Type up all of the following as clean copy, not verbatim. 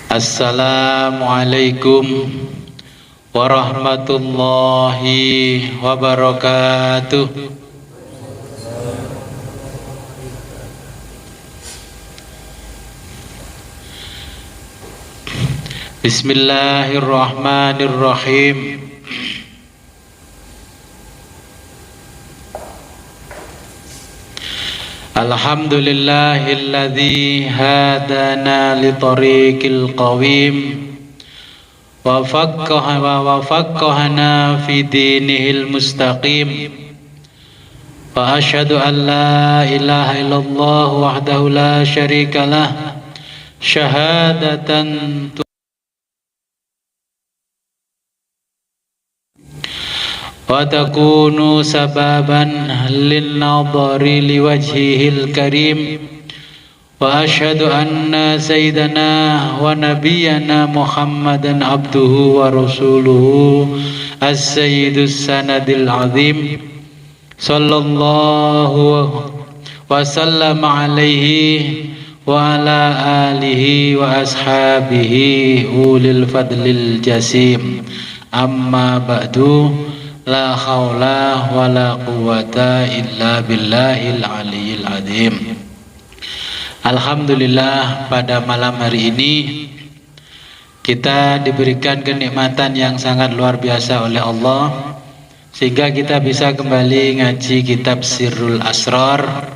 Assalamualaikum warahmatullahi wabarakatuh. Bismillahirrahmanirrahim. Alhamdulillahilladzi hadana li tariqil qawim wa faqqahana fi dinihil mustaqim wa asyhadu an la ilaha illallah wahdahu la syarikalah syahadatan wa takunu sababan lin-nadhari liwajhihil karim wa asyhadu anna sayyidana wa nabiyyana Muhammadan abduhu wa rasuluhu as-sayyidus sanadil azim sallallahu wa sallama alaihi wa ala alihi wa ashabihi ulil fadlil jasim amma ba'du. La haula wa la quwata illa billahil aliyil azim. Alhamdulillah, pada malam hari ini kita diberikan kenikmatan yang sangat luar biasa oleh Allah sehingga kita bisa kembali ngaji kitab Sirrul Asrar.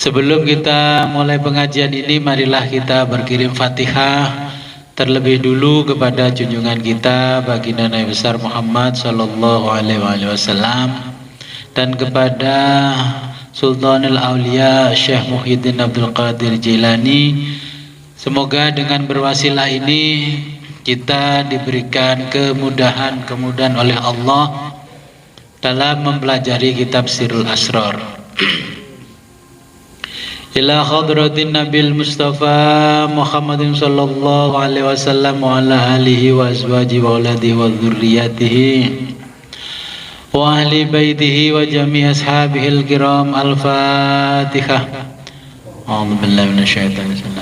Sebelum kita mulai pengajian ini, marilah kita berkirim Fatihah terlebih dulu kepada junjungan kita baginda Nabi besar Muhammad sallallahu alaihi wasallam dan kepada Sultanul Aulia Syekh Muhyiddin Abdul Qadir Jilani. Semoga dengan berwasilah ini kita diberikan kemudahan oleh Allah dalam mempelajari kitab Sirrul Asrar. Ila hadratin Nabil Mustafa Muhammadin sallallahu alaihi wasallam wa ala alihi wa azwaji wa auladihi wa dzurriyyatihi wa ahli baitihi wa jami' ashabihil kiram. Al-Fatihah. A'udzu billahi minasyaitonir rajim.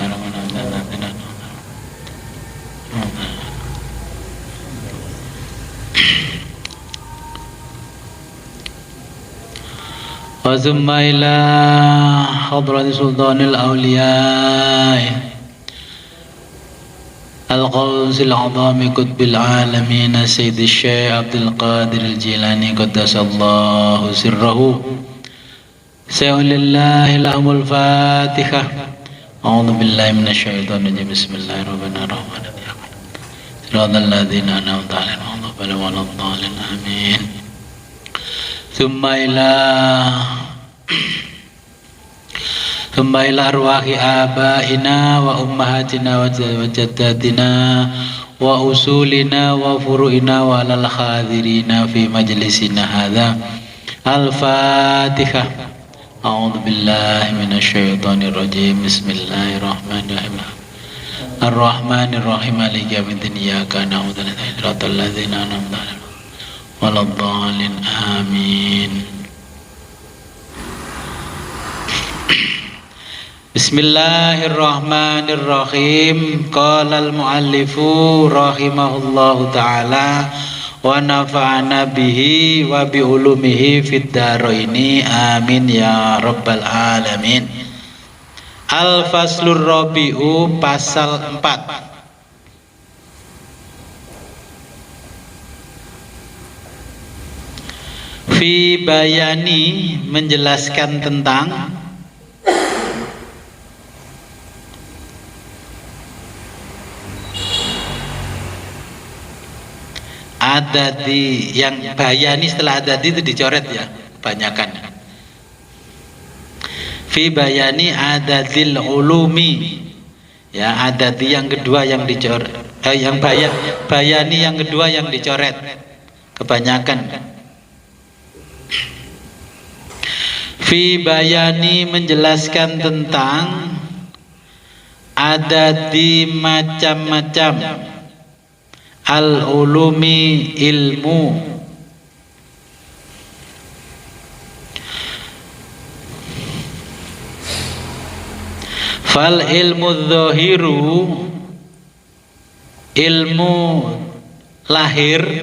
وثم إلى حضرة سلطان الأولياء الغوث العظام قطب العالمين سيد الشيخ عبد القادر الجيلاني قدس الله سره سأل الله لهم الفاتحة. أعوذ بالله من الشيطان الرجيم. بسم الله الرحمن الرحيم. صراط الذين أنعمت عليهم غير المغضوب عليهم آمين. ثم إلى أرواح آبائنا وأمهاتنا وجداتنا وأصولنا وفروعنا وعلى الحاضرين في مجلسنا هذا. الفاتحة. أعوذ بالله من الشيطان الرجيم. بسم الله الرحمن الرحيم. الرحمن الرحيم مالك يوم الدين إياك نعبد وإياك نستعين صراط الذين أنعمت عليهم waladhdallin amin. Bismillahirrahmanirrahim. Qala al-muallifu rahimahullahu ta'ala wa nafa'ana bihi wa bi ulumihi fid dharaini amin ya rabbal alamin. Al-faslur rabi'u, pasal 4. Fi bayani, menjelaskan tentang adadi. Yang bayani setelah adadi itu dicoret ya kebanyakan. Fi bayani adadil ulumi, ya, adadi yang kedua yang dicoret, yang bayani yang kedua yang dicoret kebanyakan. Fi bayani, menjelaskan tentang adadi macam-macam, al-ulumi, ilmu, Fal ilmu dzahiru, ilmu lahir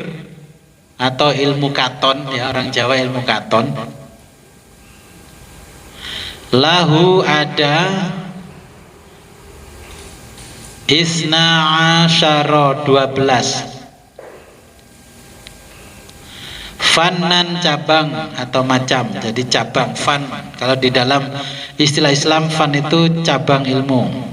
atau ilmu katon, ya orang Jawa ilmu katon. Lahu ada isna asyara 12. Fannan cabang atau macam, jadi cabang fan. Kalau di dalam istilah Islam fan itu cabang ilmu.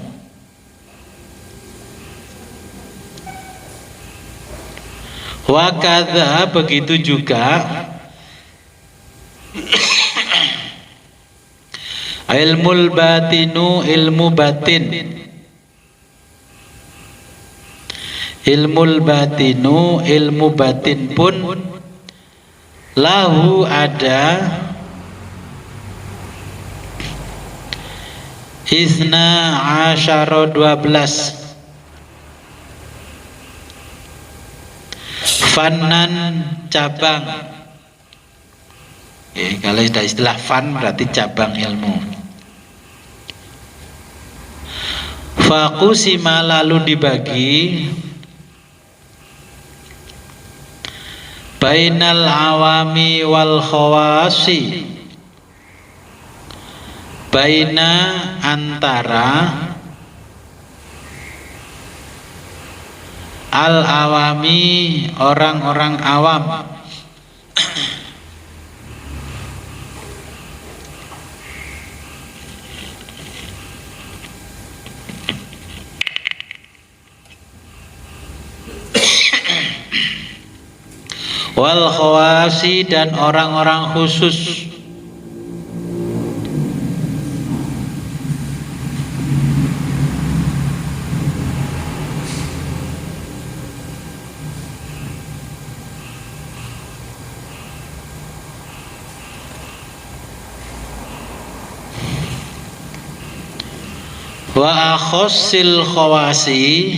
Wa kadza, begitu juga ilmul batinu, ilmu batin. Ilmul batinu, ilmu batin pun lahu ada isna asyara 12. Fannan cabang. Kalau sudah istilah fan berarti cabang ilmu. Faqusima, lalu dibagi bainal awami wal khawasi, baina antara al awami orang-orang awam, wal khawasi dan orang-orang khusus. Wa akhossil khawasi,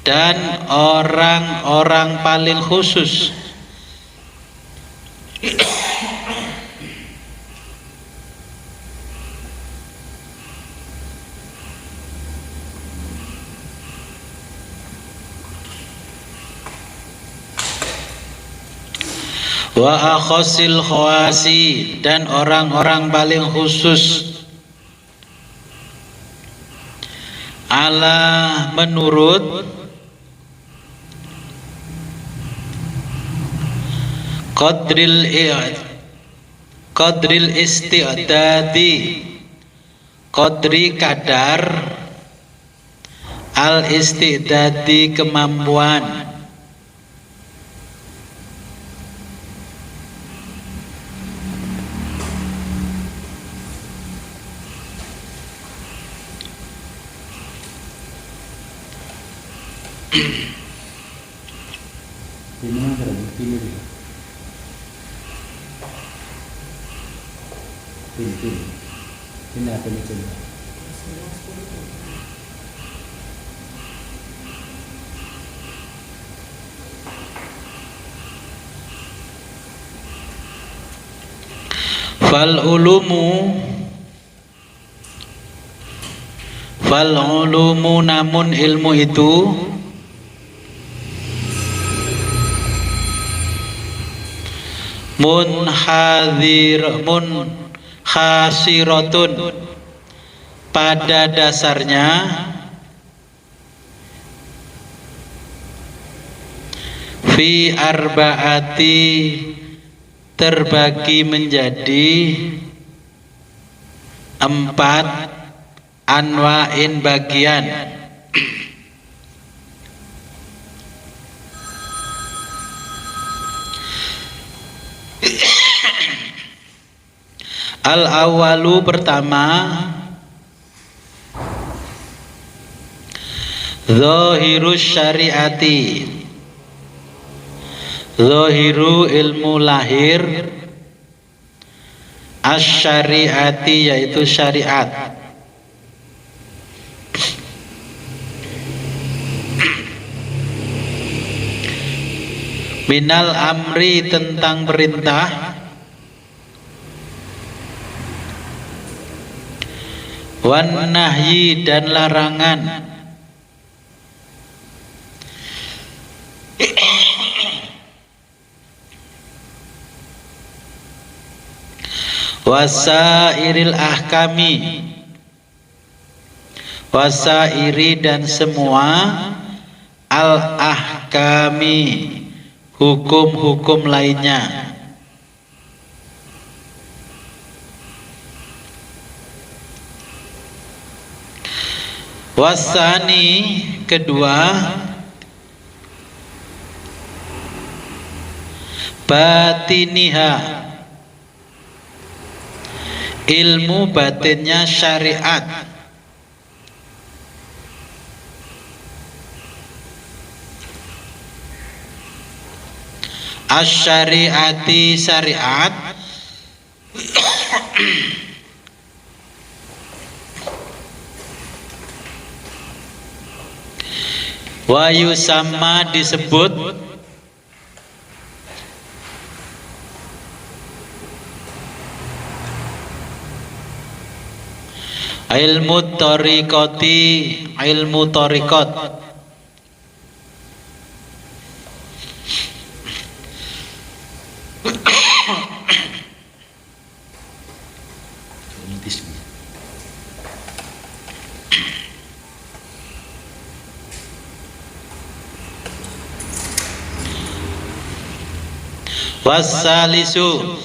dan orang-orang paling khusus. Wa akhossil khawasi, dan orang-orang paling khusus. Ala, menurut qadril isti'dadi, qadri kadar, al isti'dadi kemampuan. Ini apa ini coba? Fal ulumu, namun ilmu itu khasiratun, pada dasarnya fi arbaati, terbagi menjadi 4 anwa'in, bagian. Al awalu, pertama, zahirus syariati, zahiru ilmu lahir, asy-syariati yaitu syariat. Minal amri, tentang perintah, wan nahyi dan larangan, wasairil ahkami, wasairi dan semua al-ahkami, hukum-hukum lainnya. Wasani kedua, batiniha, ilmu batinnya syariat. Asyariati syariat, wa yusamma disebut ilmu tariqati, ilmu tariqat. Wassalisu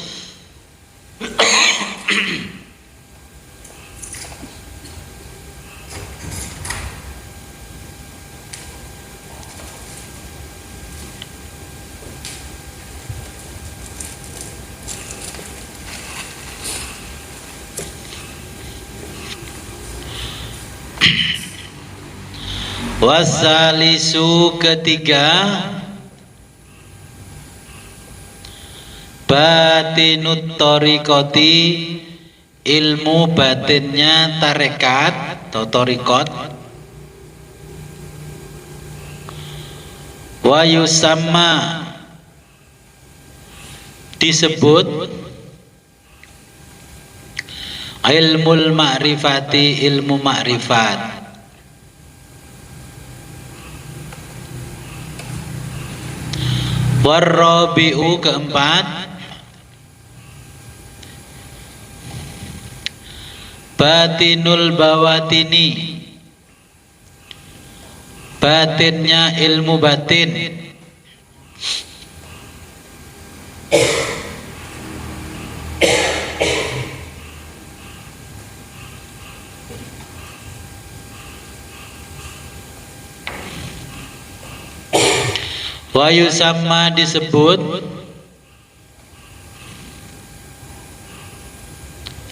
wasalisu ketiga, batinut tariqati, ilmu batinnya tarekat atau tariqat. Wa yusamma disebut ilmul ma'rifati, ilmu ma'rifat. Warrabi'u keempat, batinul bawatini, batinnya ilmu batin. Wa yusamma disebut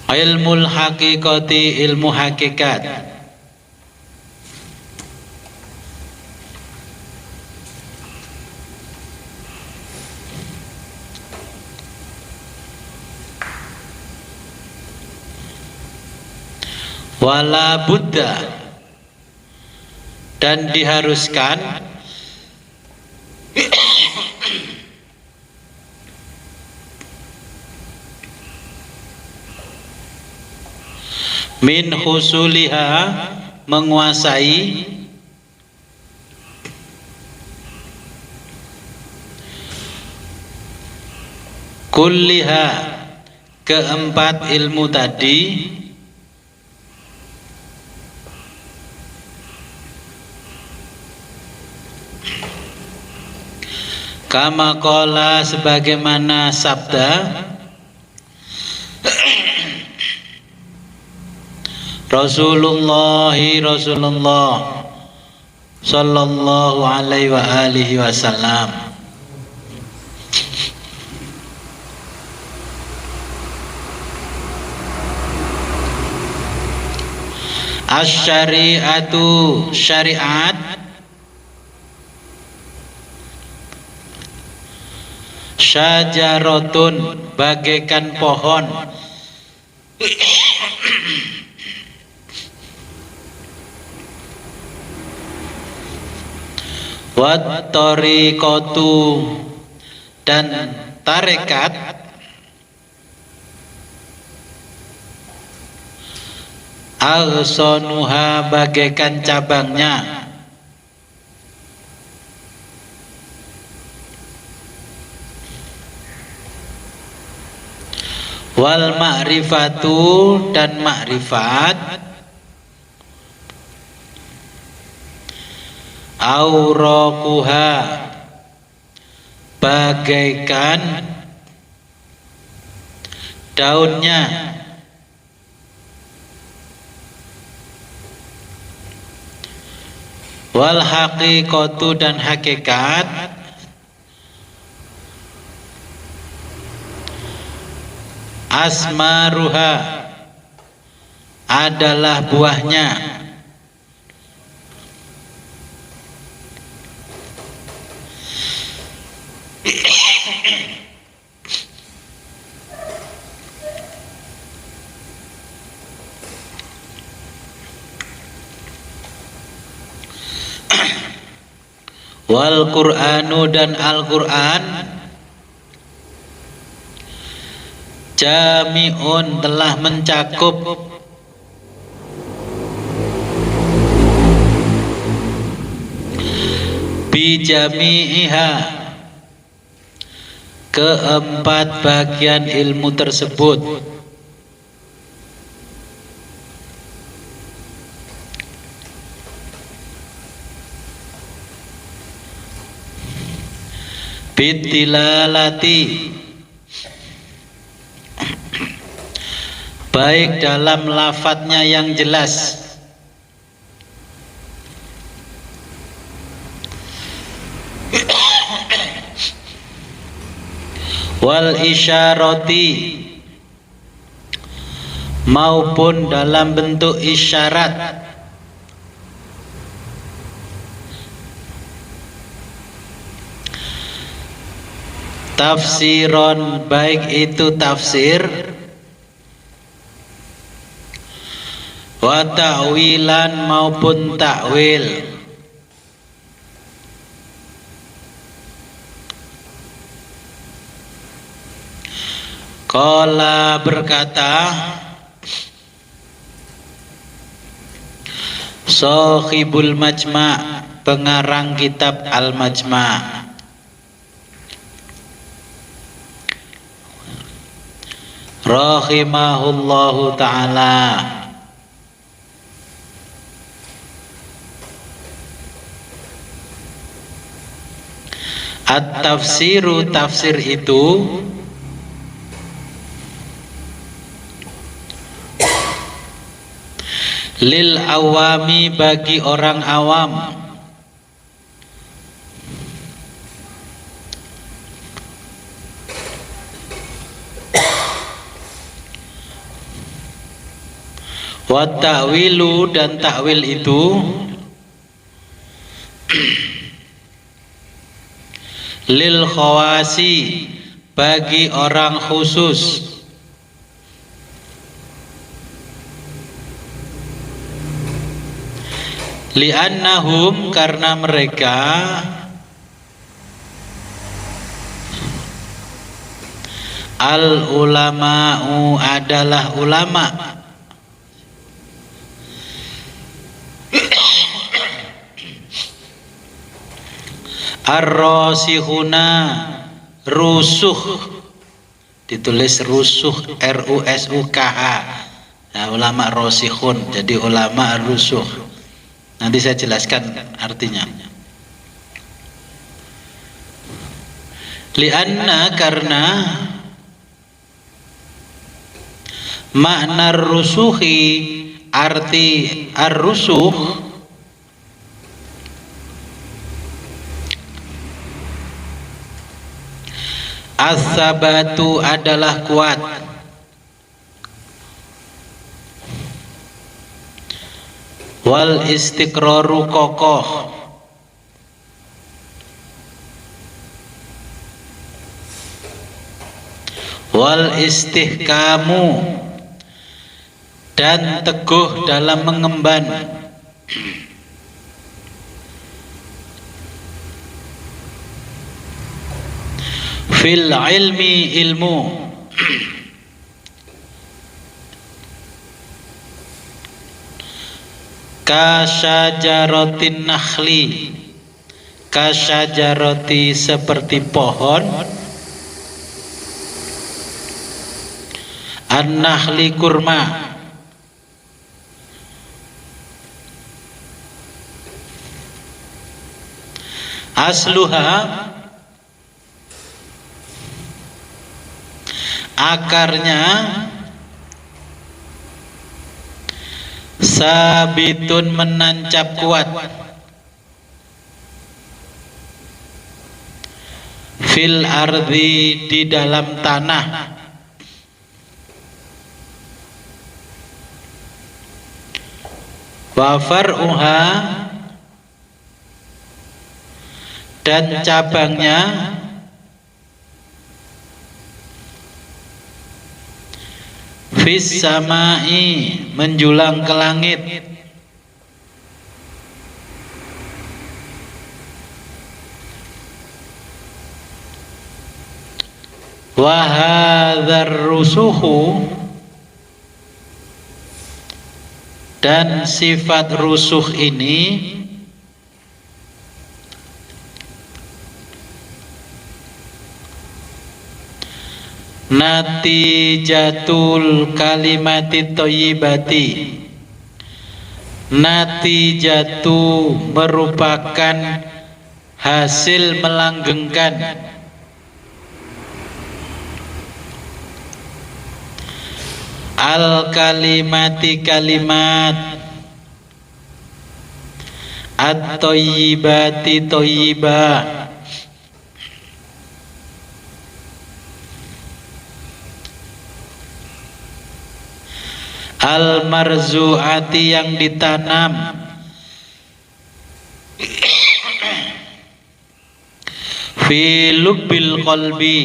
ilmul haqiqati, ilmu hakikat. Wala buddha, dan diharuskan min husuliha, menguasai kulliha, keempat ilmu tadi, kama qala, sebagaimana sabda Rasulullah sallallahu alaihi wa alihi wasallam. Asy-syari'atu, syariat, syajaratun, bagaikan pohon, wat tariqatu, dan tarekat, Aghsanuha bagaikan cabangnya, wal ma'rifatu dan ma'rifat, auraquha bagaikan daunnya, wal haqiqatu dan hakikat, asmaruha adalah buahnya, wal Qur'anu dan Al-Qur'an, jami'un telah mencakup bijami'iha keempat bagian ilmu tersebut, bitilalati baik dalam lafadznya yang jelas, wal isyarati maupun dalam bentuk isyarat, tafsiron baik itu tafsir, wa ta'wilan maupun ta'wil, qala berkata Shahibul Majma' pengarang kitab Al-Majma', rahimahullahu ta'ala, at-tafsiru tafsir itu lil awami bagi orang awam, wa ta'wilu dan ta'wil itu lil khawasi bagi orang khusus, li'annahum karena mereka al ulama'u adalah ulama, ar-rasihuna rusuh, ditulis rusuh R-U-S-U-K-H, nah, ulama rasihun jadi ulama rusuh. Nanti saya jelaskan artinya. Lianna karena makna rusuhi arti ar-rusuh as-sabatu adalah kuat, wal istiqraru kokoh, wal istihkamu dan teguh dalam mengemban, fil ilmi ilmu, Kasyajaratin nakhli, kasyajarati seperti pohon, an-nakhli kurma, asluha akarnya sabitun menancap kuat, fil ardi di dalam tanah, wa far'uha dan cabangnya fis samai menjulang ke langit, wa hadzal rusuhu dan sifat rusuh ini natijatul kalimati thayyibati, natijatu merupakan hasil melanggengkan al kalimati kalimat at-thayyibati thayyibah, al-marzu'ati yang ditanam, fi lubbil qalbi,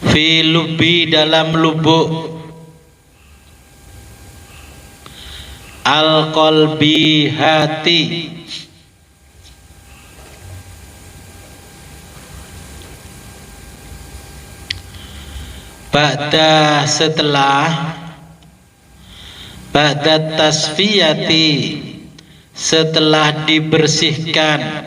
fi lubbi dalam lubuk, al-qalbi hati, ba'da setelah, ba'da tasfiyati setelah dibersihkan,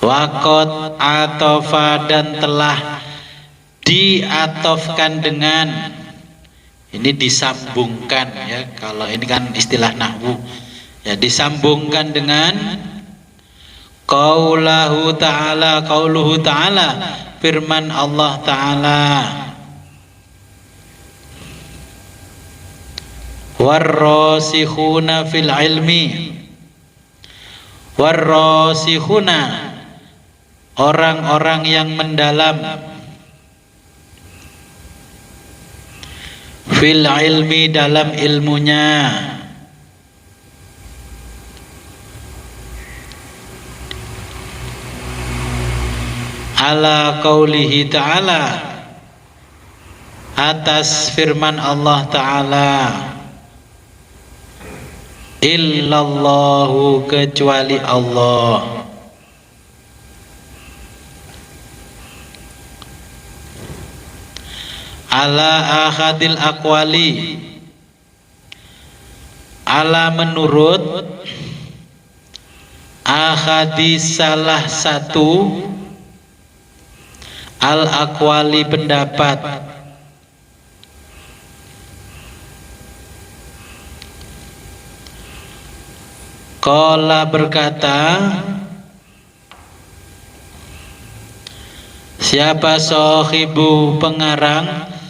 waqad atofa dan telah diatofkan dengan, ini disambungkan ya, kalau ini kan istilah nahwu ya, disambungkan dengan qauluhu ta'ala, qauluhu ta'ala firman Allah ta'ala, warrasikhuna fil ilmi, warrasikhuna orang-orang yang mendalam, fil ilmi dalam ilmunya, ala qaulihi ta'ala atas firman Allah ta'ala, illallahu kecuali Allah, ala ahadil aqwali, ala menurut ahadis salah satu, al aqwali pendapat, qala berkata, siapa sahibu pengarang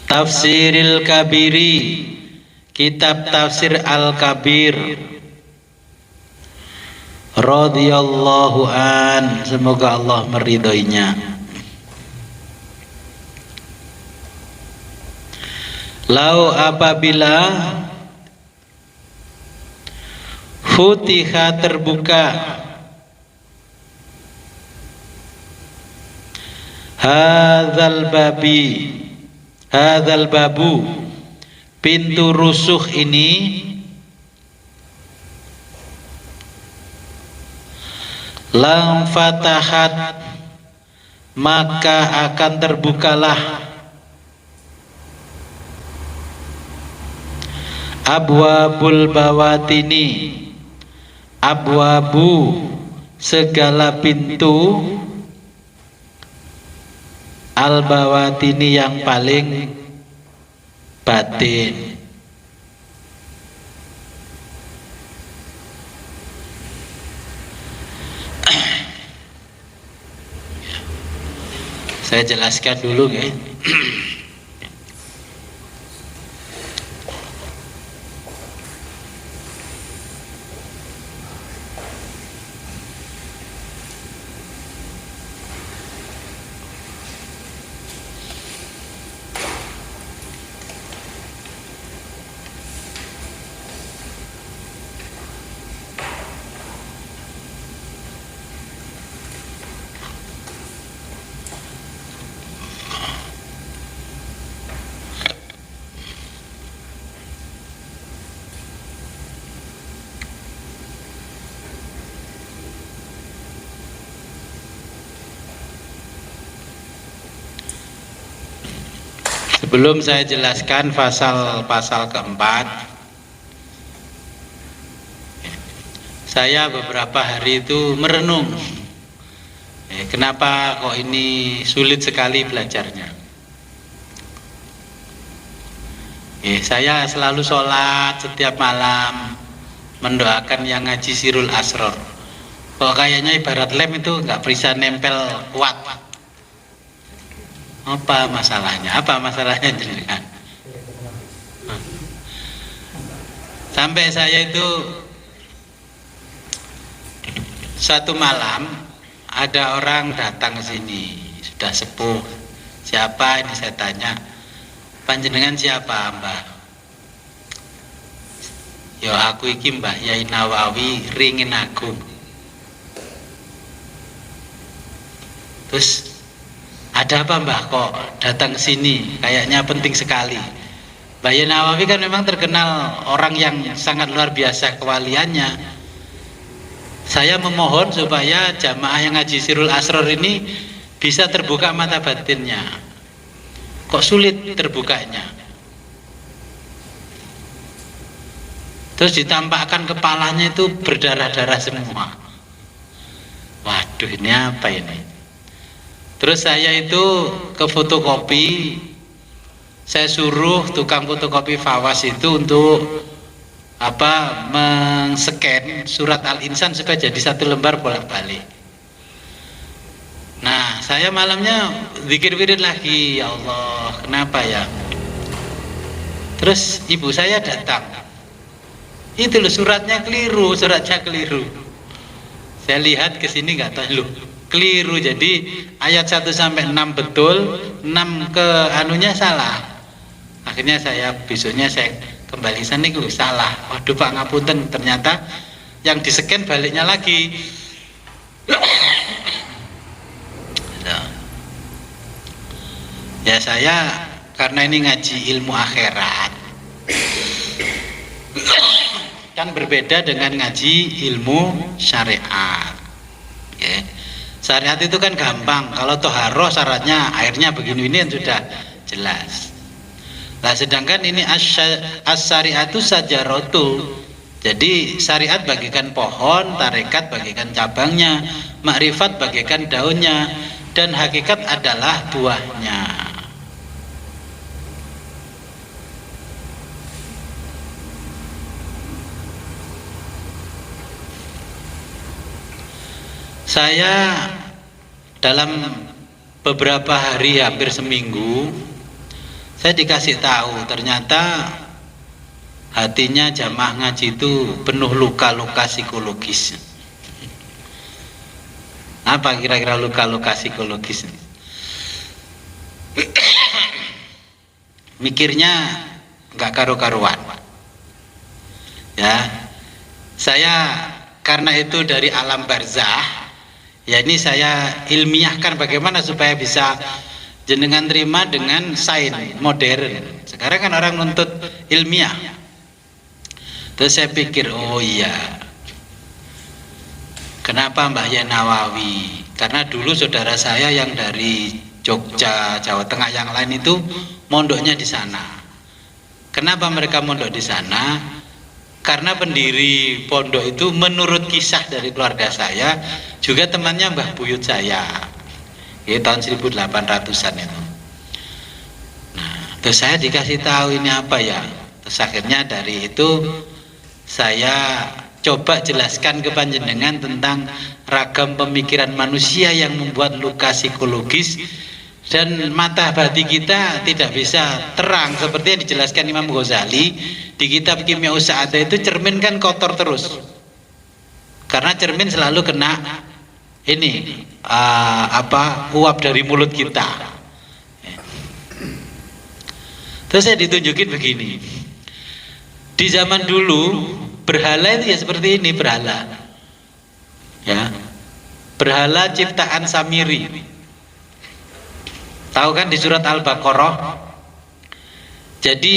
Tafsiril Kabiri, kitab tafsir Al-Kabir, radhiyallahu an, semoga Allah meridhoinya. Lau apabila Futiha terbuka. Hadzal babu, pintu rusuh ini. Lam fatahat, maka akan terbukalah abwabul bawatini, abwabu segala pintu, al bawatini yang paling batin. Saya jelaskan dulu ya. Sebelum saya jelaskan pasal keempat, saya beberapa hari itu merenung, kenapa kok ini sulit sekali belajarnya. Saya selalu sholat setiap malam mendoakan yang ngaji Sirul Asror. Kok kayaknya ibarat lem itu nggak bisa nempel kuat. Apa masalahnya? Apa masalahnya jenengan? Sampai saya itu suatu malam ada orang datang ke sini, sudah sepuh. Siapa ini saya tanya? Panjenengan siapa, Mbah? Ya aku iki Mbah Yai Nawawi Ringin Agung. Terus ada apa Mbah kok datang ke sini? Kayaknya penting sekali. Mbah Yai Nawawi kan memang terkenal orang yang sangat luar biasa kewaliannya. Saya memohon supaya jamaah yang ngaji Sirul Asror ini bisa terbuka mata batinnya. Kok sulit terbukanya? Terus ditampakkan kepalanya itu berdarah-darah semua. Waduh, ini apa ini? Terus saya itu ke fotokopi, saya suruh tukang fotokopi Fawas itu untuk men-scan surat Al-Insan supaya jadi satu lembar bolak-balik. Nah, saya malamnya zikir wirid lagi, ya Allah, kenapa ya? Terus ibu saya datang, itu loh suratnya keliru. Saya lihat ke sini nggak tahu loh. Keliru, jadi ayat 1 sampai 6 betul, 6 ke anunya salah. Akhirnya besoknya saya kembali sana itu salah. Waduh Pak ngapunten, ternyata yang di-scan baliknya lagi. Ya saya karena ini ngaji ilmu akhirat kan berbeda dengan ngaji ilmu syariat. Syariat itu kan gampang, kalau toharoh syaratnya airnya begini, ini yang sudah jelas. Nah sedangkan ini as-syariatu sajaratu, jadi syariat bagikan pohon, tarekat bagikan cabangnya, makrifat bagikan daunnya, dan hakikat adalah buahnya. Saya dalam beberapa hari, hampir seminggu, saya dikasih tahu ternyata hatinya jamaah ngaji itu penuh luka-luka psikologis. Apa kira-kira luka-luka psikologis? Mikirnya nggak karu-karuan, ya. Saya karena itu dari alam barzah, ya ini saya ilmiahkan bagaimana supaya bisa jenengan terima dengan sains modern. Sekarang kan orang nuntut ilmiah. Terus saya pikir, oh iya, kenapa Mbah Yai Nawawi? Karena dulu saudara saya yang dari Jogja, Jawa Tengah yang lain itu mondoknya di sana. Kenapa mereka mondok di sana? Karena pendiri pondok itu menurut kisah dari keluarga saya juga temannya Mbah Buyut saya. Ya, tahun 1800-an itu. Nah, terus saya dikasih tahu ini apa ya? Terus akhirnya dari itu saya coba jelaskan ke panjenengan tentang ragam pemikiran manusia yang membuat luka psikologis dan mata hati kita tidak bisa terang seperti yang dijelaskan Imam Ghazali di kitab Kimia Sa'adah. Itu cermin kan kotor terus karena cermin selalu kena ini uap dari mulut kita. Terus saya ditunjukin begini, di zaman dulu berhala itu ya seperti ini, berhala ya, berhala ciptaan Samiri. Tahu kan di surat Al-Baqarah. Jadi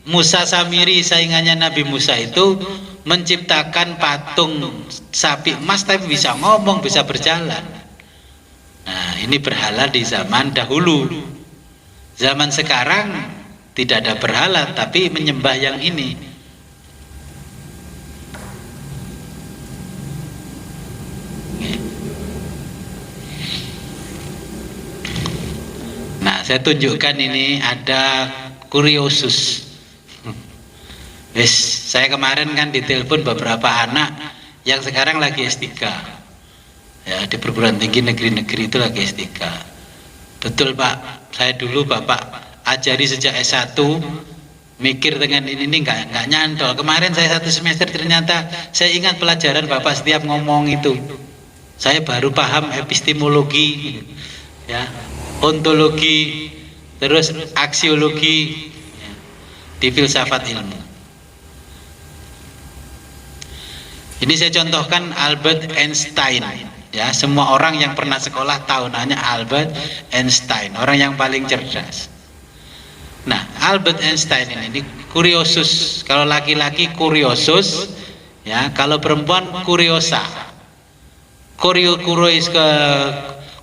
Musa Samiri, saingannya Nabi Musa itu menciptakan patung sapi emas tapi bisa ngomong, bisa berjalan. Nah, ini berhala di zaman dahulu. Zaman sekarang tidak ada berhala tapi menyembah yang ini. Nah, saya tunjukkan ini ada kuriosus. Yes, saya kemarin kan ditelepon beberapa anak yang sekarang lagi S3. Ya, di perguruan tinggi negeri-negeri itu lagi S3. Betul Pak, saya dulu Bapak ajari sejak S1, mikir dengan ini nggak nyantol. Kemarin saya 1 semester ternyata saya ingat pelajaran Bapak setiap ngomong itu. Saya baru paham epistemologi, ya, ontologi, terus aksiologi, ya, di filsafat ilmu. Ini saya contohkan Albert Einstein, ya, semua orang yang pernah sekolah tahu namanya Albert Einstein, orang yang paling cerdas. Nah, Albert Einstein ini kuriosus. Kalau laki-laki kuriosus, ya, kalau perempuan kuriosa.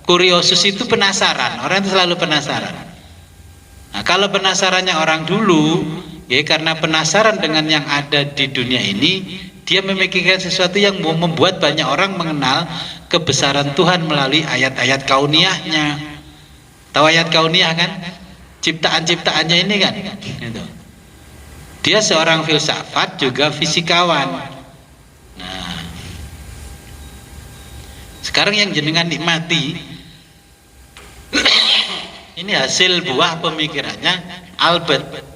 Kuriosus itu penasaran, orang itu selalu penasaran. Nah, kalau penasarannya orang dulu, ya, karena penasaran dengan yang ada di dunia ini, dia memikirkan sesuatu yang membuat banyak orang mengenal kebesaran Tuhan melalui ayat-ayat kauniyahnya. Tahu ayat kauniyah kan? Ciptaan-ciptaannya ini kan? Gitu. Dia seorang filsafat juga fisikawan. Nah, sekarang yang jenengan nikmati ini hasil buah pemikirannya Albert.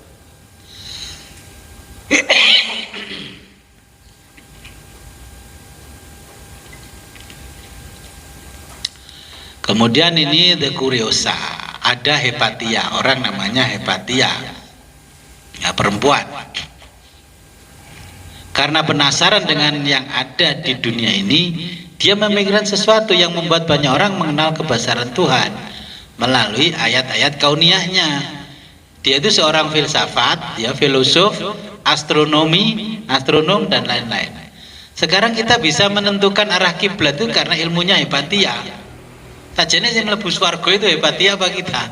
Kemudian ini the curiosa, ada hepatia, orang namanya hepatia, ya, perempuan. Karena penasaran dengan yang ada di dunia ini, dia memikirkan sesuatu yang membuat banyak orang mengenal kebesaran Tuhan melalui ayat-ayat kauniyahnya. Dia itu seorang filsafat, dia filosof, astronom dan lain-lain. Sekarang kita bisa menentukan arah kiblat itu karena ilmunya hepatia. Sajane yang mlebu swarga itu hepatia apa kita?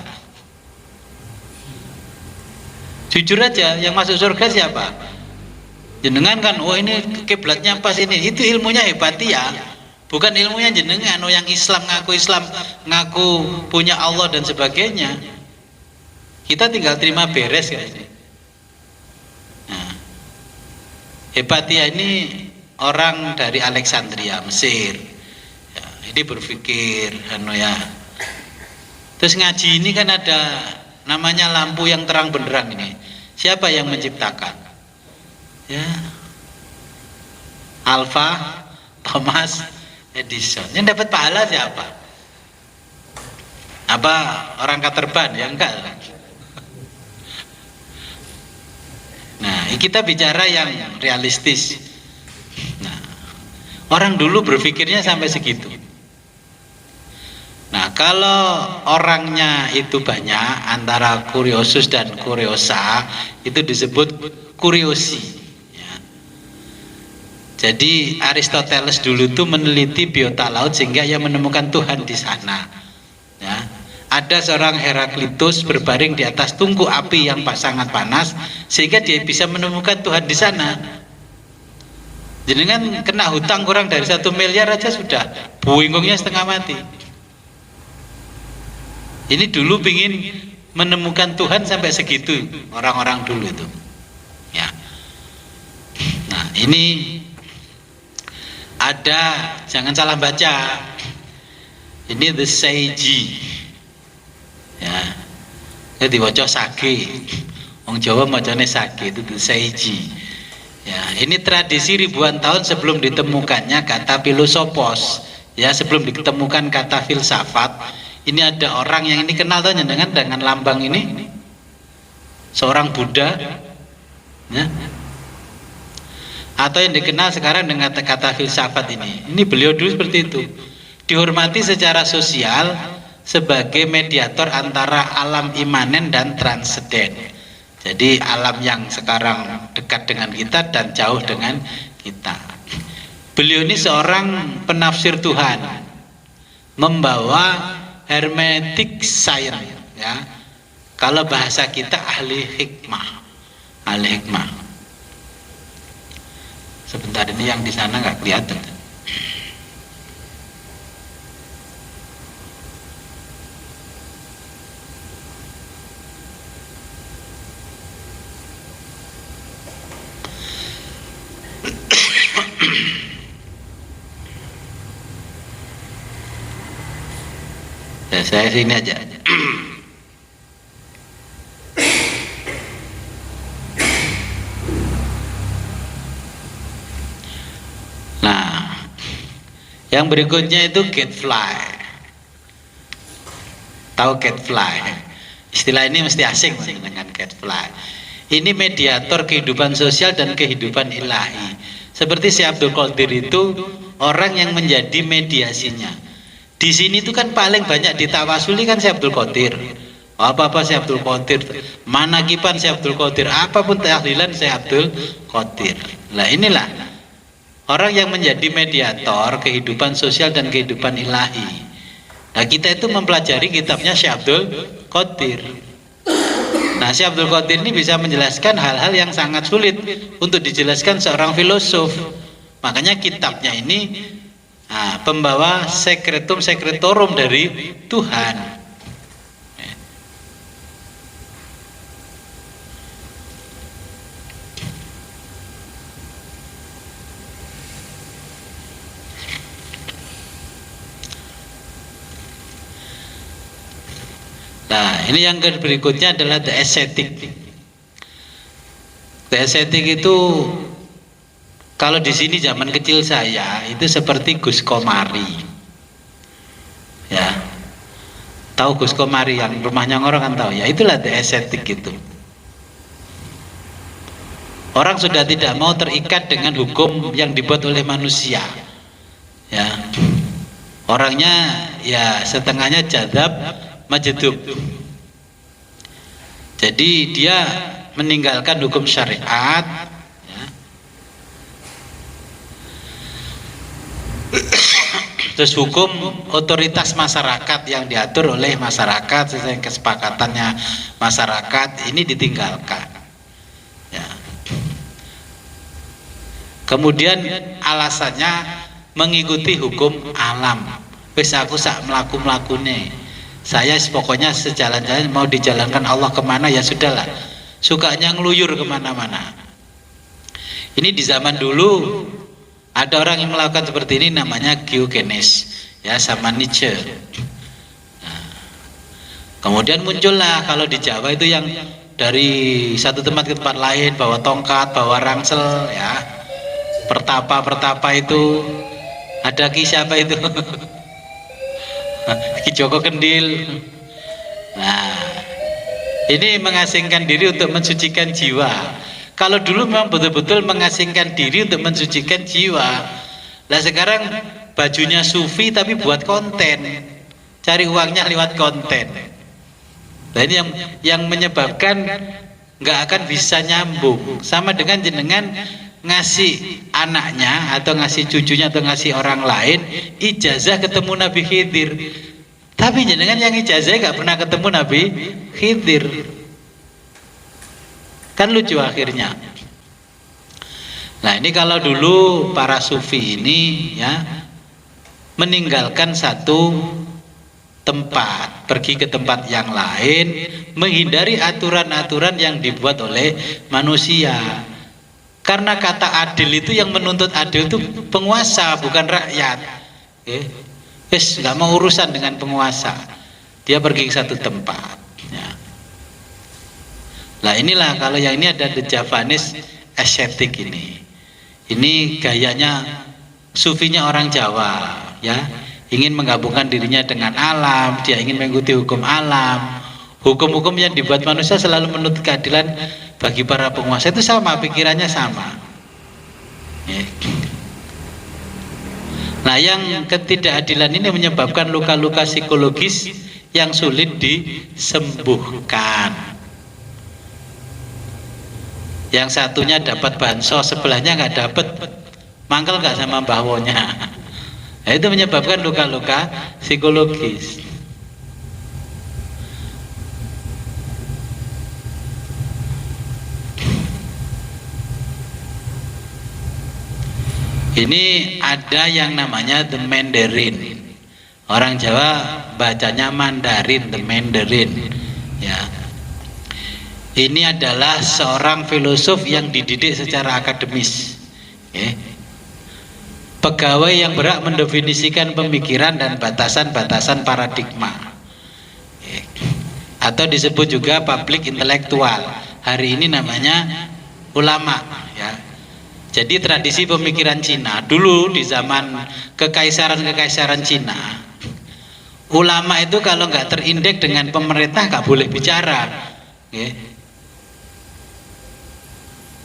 Jujur aja, yang masuk surga siapa? Jenengan kan, oh ini kiblatnya pas ini, itu ilmunya hepatia, bukan ilmunya jenengan. Oh yang Islam, ngaku punya Allah dan sebagainya. Kita tinggal terima beres kan ini. Nah, hepatia ini orang dari Alexandria, Mesir. Ini berpikir ya. Terus ngaji ini kan ada namanya lampu yang terang benderang ini. Siapa yang menciptakan? Ya, Alpha Thomas Edison. Yang dapat pahala siapa? Apa orang Caterban? Ya enggak. Nah, kita bicara yang realistis. Nah, orang dulu berpikirnya sampai segitu. Nah, kalau orangnya itu banyak, antara kuriosus dan kuriosa, itu disebut kuriosi. Ya. Jadi Aristoteles dulu tuh meneliti biota laut sehingga ia menemukan Tuhan di sana. Ya. Ada seorang Heraklitus berbaring di atas tungku api yang sangat panas sehingga dia bisa menemukan Tuhan di sana. Jenengan kena hutang kurang dari 1 miliar aja sudah bingungnya setengah mati. Ini dulu pingin menemukan Tuhan sampai segitu orang-orang dulu itu. Ya. Nah, ini ada, jangan salah baca. Ini the Seiji. Ya. Jadi diwaca sage. Wong Jawa macane sage, itu the Seiji. Ya, ini tradisi ribuan tahun sebelum ditemukannya kata filosofos. Ya, sebelum ditemukan kata filsafat. Ini ada orang yang ini kenal tuh dengan lambang ini, seorang Buddha, ya. Atau yang dikenal sekarang dengan kata filsafat ini. Ini beliau dulu seperti itu, dihormati secara sosial sebagai mediator antara alam imanen dan transenden. Jadi alam yang sekarang dekat dengan kita dan jauh dengan kita. Beliau ini seorang penafsir Tuhan, membawa hermetik science, ya. Kalau bahasa kita ahli hikmah. Sebentar, ini yang di sana nggak kelihatan. Ya, saya sini aja. Nah, yang berikutnya itu gadfly. Tahu gadfly? Istilah ini mesti asing dengan gadfly. Ini mediator kehidupan sosial dan kehidupan ilahi. Seperti Syekh Abdul Qadir itu orang yang menjadi mediasinya. Di sini itu kan paling banyak ditawasuli kan Syekh Abdul Qadir. Apa-apa Syekh Abdul Qadir, manakiban Syekh Abdul Qadir, apapun tahlilan Syekh Abdul Qadir. Nah, inilah orang yang menjadi mediator kehidupan sosial dan kehidupan ilahi. Nah, kita itu mempelajari kitabnya Syekh Abdul Qadir. Nah, Syekh Abdul Qadir ini bisa menjelaskan hal-hal yang sangat sulit untuk dijelaskan seorang filosof. Makanya kitabnya ini pembawa sekretum sekretorum dari Tuhan. Nah, ini yang berikutnya adalah the ascetic. The ascetic itu kalau di sini zaman kecil saya itu seperti Gus Komari, ya. Tahu Gus Komari yang rumahnya orang kan tahu ya. Itulah the ascetic itu. Orang sudah tidak mau terikat dengan hukum yang dibuat oleh manusia, ya. Orangnya ya setengahnya jadzab majdub. Jadi dia meninggalkan hukum syariat. Terus hukum otoritas masyarakat yang diatur oleh masyarakat sesuai kesepakatannya masyarakat ini ditinggalkan. Ya. Kemudian alasannya mengikuti hukum alam. Wis aku sak melaku-melakune. Saya pokoknya sejalan-jalan mau dijalankan Allah kemana ya sudahlah. Sukanya ngeluyur kemana-mana. Ini di zaman dulu. Ada orang yang melakukan seperti ini namanya Diogenes, ya, sama Nietzsche. Nah, kemudian muncullah kalau di Jawa itu yang dari satu tempat ke tempat lain bawa tongkat, bawa rangsel, ya, pertapa itu ada Ki siapa itu? Ki Joko Kendil. Nah, ini mengasingkan diri untuk mensucikan jiwa. Kalau dulu memang betul-betul mengasingkan diri untuk mensucikan jiwa. Lah sekarang bajunya sufi tapi buat konten, cari uangnya lewat konten. Nah ini yang menyebabkan nggak akan bisa nyambung. Sama dengan jenengan ngasih anaknya atau ngasih cucunya atau ngasih orang lain ijazah ketemu Nabi Khidir, tapi jenengan yang ijazah nggak pernah ketemu Nabi Khidir, kan lucu akhirnya. Nah ini kalau dulu para sufi ini ya meninggalkan satu tempat, pergi ke tempat yang lain, menghindari aturan-aturan yang dibuat oleh manusia. Karena kata adil itu, yang menuntut adil itu penguasa, bukan rakyat. Wes nggak mau urusan dengan penguasa, dia pergi ke satu tempat. Ya. Nah inilah kalau yang ini ada the Javanese aesthetic ini. Ini gayanya sufinya orang Jawa, ya. Ingin menggabungkan dirinya dengan alam, dia ingin mengikuti hukum alam. Hukum-hukum yang dibuat manusia selalu menuntut keadilan bagi para penguasa, itu sama, pikirannya sama. Ya. Nah, yang ketidakadilan ini menyebabkan luka-luka psikologis yang sulit disembuhkan. Yang satunya dapat bansos, sebelahnya nggak dapat, mangkel nggak sama mbahwonya. Nah, itu menyebabkan luka-luka psikologis. Ini ada yang namanya the Mandarin. Orang Jawa bacanya Mandarin, the Mandarin. Ya. Ini adalah seorang filosof yang dididik secara akademis. Pegawai yang berhak mendefinisikan pemikiran dan batasan-batasan paradigma. Atau disebut juga public intelektual. Hari ini namanya ulama. Ya. Jadi tradisi pemikiran Cina dulu di zaman kekaisaran Cina, ulama itu kalau nggak terindeks dengan pemerintah nggak boleh bicara.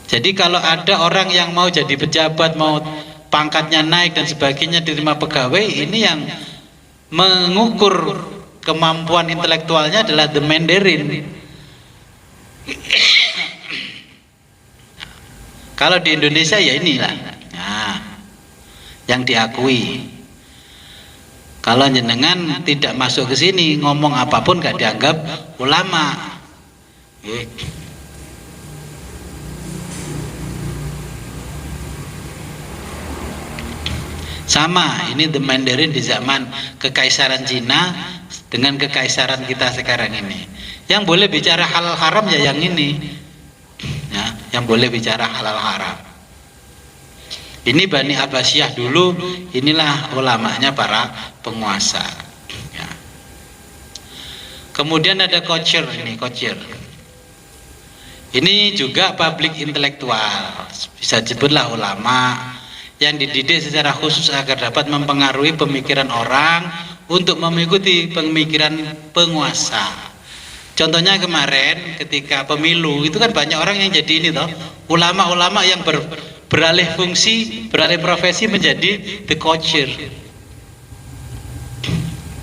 Jadi kalau ada orang yang mau jadi pejabat, mau pangkatnya naik dan sebagainya, diterima pegawai, ini yang mengukur kemampuan intelektualnya adalah the Mandarin. Kalau di Indonesia ya inilah, nah, yang diakui. Kalau jenengan tidak masuk ke sini, ngomong apapun gak dianggap ulama. Sama, ini the Mandarin di zaman kekaisaran Cina dengan kekaisaran kita sekarang ini. Yang boleh bicara halal haram ya yang ini. Ya, yang boleh bicara halal haram. Ini Bani Abbasiyah dulu, inilah ulamanya para penguasa. Ya. Kemudian ada Kocer ini, Kocer. Ini juga public intelektual, bisa disebutlah ulama yang dididik secara khusus agar dapat mempengaruhi pemikiran orang untuk mengikuti pemikiran penguasa. Contohnya kemarin ketika pemilu itu kan banyak orang yang jadi ini toh, ulama-ulama yang beralih fungsi, beralih profesi menjadi the coacher.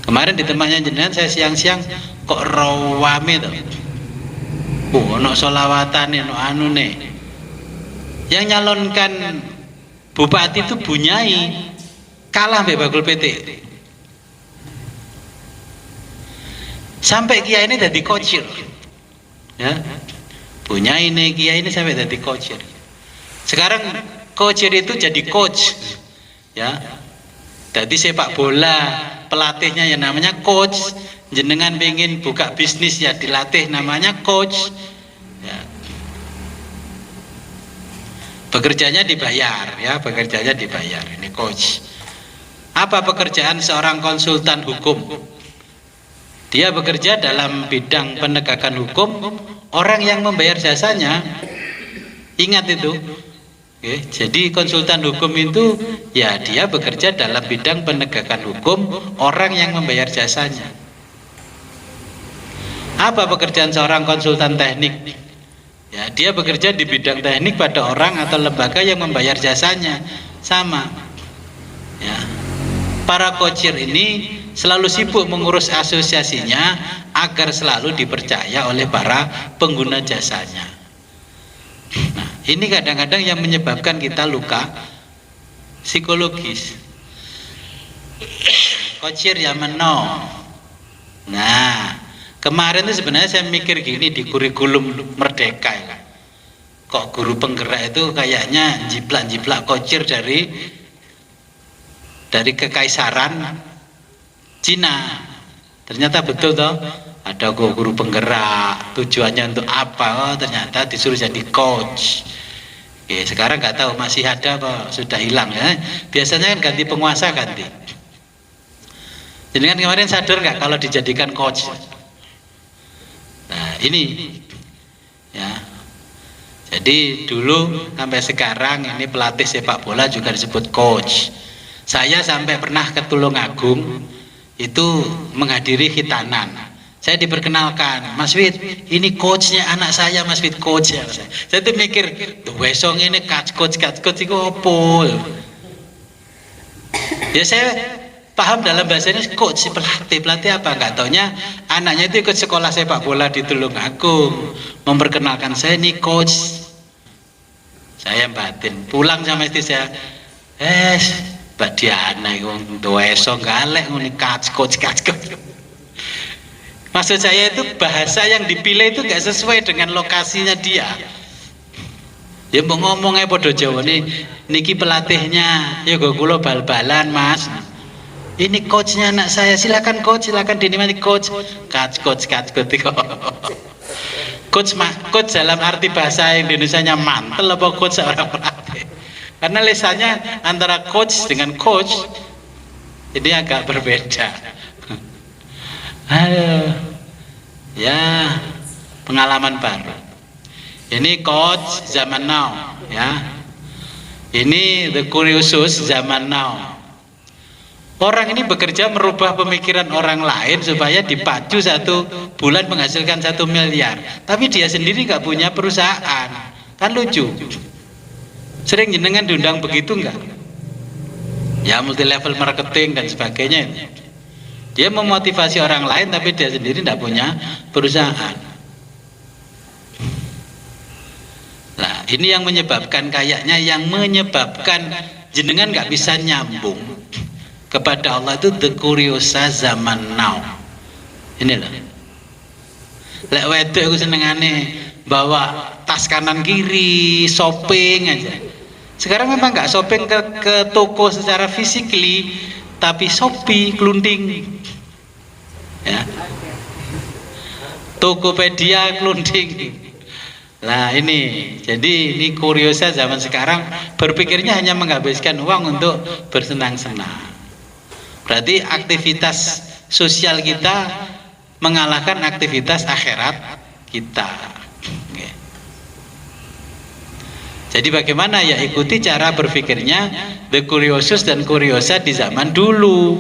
Kemarin di tempatnya jenengan saya siang-siang kok rawame toh. Ono solawatan ono anu nih. Yang nyalonkan bupati itu Bunyai, kalah mbek Bakul PT. Sampai kiai ini jadi coacher, ya, punya ini kiai ini sampai jadi coacher. Sekarang coacher itu jadi coach, ya, jadi sepak bola pelatihnya yang namanya coach. Jenengan pengen buka bisnis ya dilatih namanya coach, ya. Pekerjanya dibayar, ya, pekerjanya dibayar. Ini coach. Apa pekerjaan seorang konsultan hukum? Dia bekerja dalam bidang penegakan hukum. Orang yang membayar jasanya, ingat itu. Jadi konsultan hukum itu ya dia bekerja dalam bidang penegakan hukum, orang yang membayar jasanya. Apa pekerjaan seorang konsultan teknik? Ya, Ya, dia bekerja di bidang teknik pada orang atau lembaga yang membayar jasanya, sama. Ya. Para coacher ini selalu sibuk mengurus asosiasinya agar selalu dipercaya oleh para pengguna jasanya. Nah, ini kadang-kadang yang menyebabkan kita luka psikologis. Coacher zaman now. Nah, kemarin itu sebenarnya saya mikir gini di kurikulum Merdeka ya. Kok guru penggerak itu kayaknya jiplak-jiplak coacher dari kekaisaran Cina. Ternyata betul toh, ada guru penggerak, tujuannya untuk apa? Oh, ternyata disuruh jadi coach. Oke, sekarang nggak tahu masih ada apa sudah hilang ya. Biasanya kan ganti penguasa ganti. Jadi kan kemarin sadar nggak kalau dijadikan coach? Nah ini ya. Jadi dulu sampai sekarang ini pelatih sepak bola juga disebut coach. Saya sampai pernah ke Tulungagung itu menghadiri khitanan. Saya diperkenalkan, Mas Wid, ini coachnya anak saya, Mas Wid, coach ya. Saya tuh mikir, besok ini coach itu apa? Ya saya paham dalam bahasa ini coach, pelatih apa? Enggak taunya anaknya itu ikut sekolah sepak bola di Tulungagung, memperkenalkan saya ini coach. Saya batin, pulang sama istri saya, Mbak Diana itu doeso galek ngene coach. Maksud saya itu bahasa yang dipilih itu gak sesuai dengan lokasinya dia. Ya mau ngomong podo Jawa niki pelatihnya, ya gue kula bal-balan Mas. Ini coachnya anak saya, silakan coach, silakan dinikmati coach. Coach. Coach dalam arti bahasa Indonesianya mantel apa coach seorang pelatih? Karena lesannya antara coach dengan coach ini agak berbeda. Ya pengalaman baru. Ini coach zaman now, ya. Ini the Kuriusus zaman now. Orang ini bekerja merubah pemikiran orang lain supaya dipacu 1 bulan menghasilkan 1 miliar. Tapi dia sendiri nggak punya perusahaan, kan lucu. Sering jenengan diundang begitu enggak? Ya multi level marketing dan sebagainya. Dia memotivasi orang lain tapi dia sendiri tidak punya perusahaan. Nah ini yang menyebabkan jenengan nggak bisa nyambung kepada Allah itu the kuriosa zaman now. Ini loh. Lek wedok aku senengane bawa tas kanan kiri, shopping aja. Sekarang memang nggak shopping ke toko secara physically, tapi Shopee, kelunding, ya. Tokopedia, kelunding. Nah ini, jadi ini kuriosa zaman sekarang berpikirnya hanya menghabiskan uang untuk bersenang-senang. Berarti aktivitas sosial kita mengalahkan aktivitas akhirat kita. Oke. Jadi bagaimana ya, ikuti cara berpikirnya the kuriosus dan kuriosa di zaman dulu.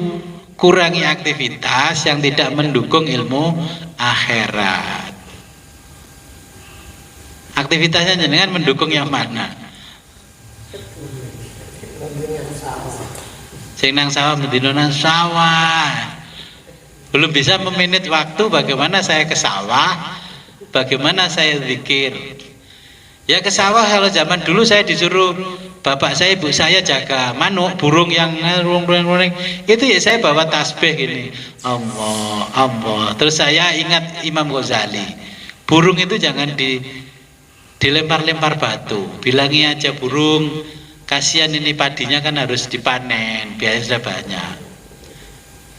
Kurangi aktivitas yang tidak mendukung ilmu akhirat. Aktivitasnya jenengan mendukung yang mana? Sing nang sawah mendino nang sawah. Belum bisa memanage waktu, bagaimana saya ke sawah, bagaimana saya zikir. Ya ke sawah kalau zaman dulu saya disuruh bapak saya, ibu saya jaga manuk, burung yang ruang itu ya saya bawa tasbih gini. Allah. Terus saya ingat Imam Ghazali. Burung itu jangan dilempar-lempar batu. Bilangi aja burung, kasihan ini padinya kan harus dipanen, biaya sudah banyak.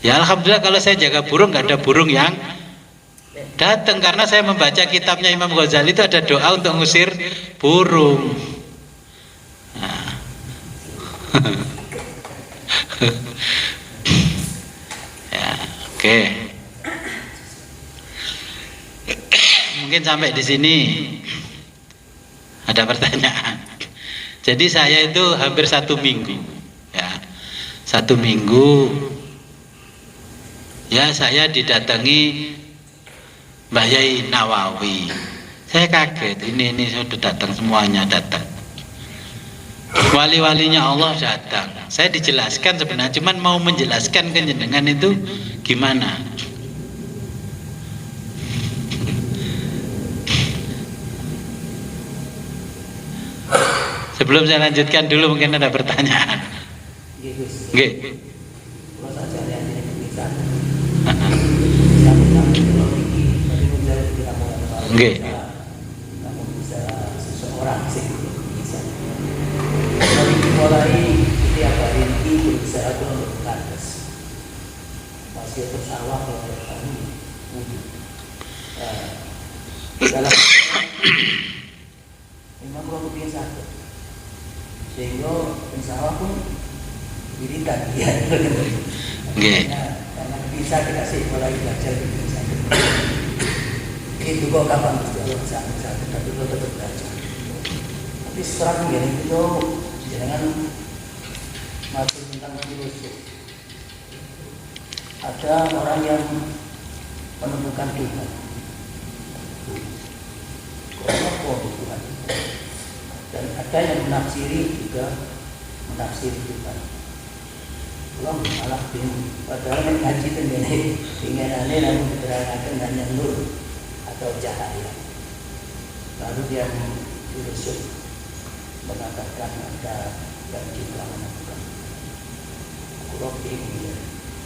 Ya alhamdulillah kalau saya jaga burung nggak ada burung yang datang, karena saya membaca kitabnya Imam Ghazali itu ada doa untuk ngusir burung. Nah. Ya, oke. Mungkin sampai di sini ada pertanyaan. Jadi saya itu hampir 1 minggu, ya 1 minggu, ya saya didatangi Mbah Yai Nawawi. Saya kaget, ini sudah datang, semuanya datang. Wali-walinya Allah datang. Saya dijelaskan sebenarnya, cuman mau menjelaskan ke jenengan itu gimana. Sebelum saya lanjutkan dulu, mungkin ada pertanyaan. Nggih. Nggih. Seseorang bisa mulai setiap hari ini berusaha untuk kandas masih bersawah kalau kami dalam memang produknya satu sehingga bersawah pun dirikan dia karena bisa dikasih mulai belajar bisa itu kok kapan sangat tapi tetap belajar. Tapi sekarang ini itu jangan masuk tentang filosofi. Ada orang yang menemukan Tuhan. Kok Tuhan? Dan ada yang menafsiri juga menafsiri Tuhan. Belum malah bingung. Padahal yang ngaji tengene inginannya namun diterangkan hanya nur atau cahaya. Lalu dia filosof mengatakan ada yang juga menemukan kurang ini ya,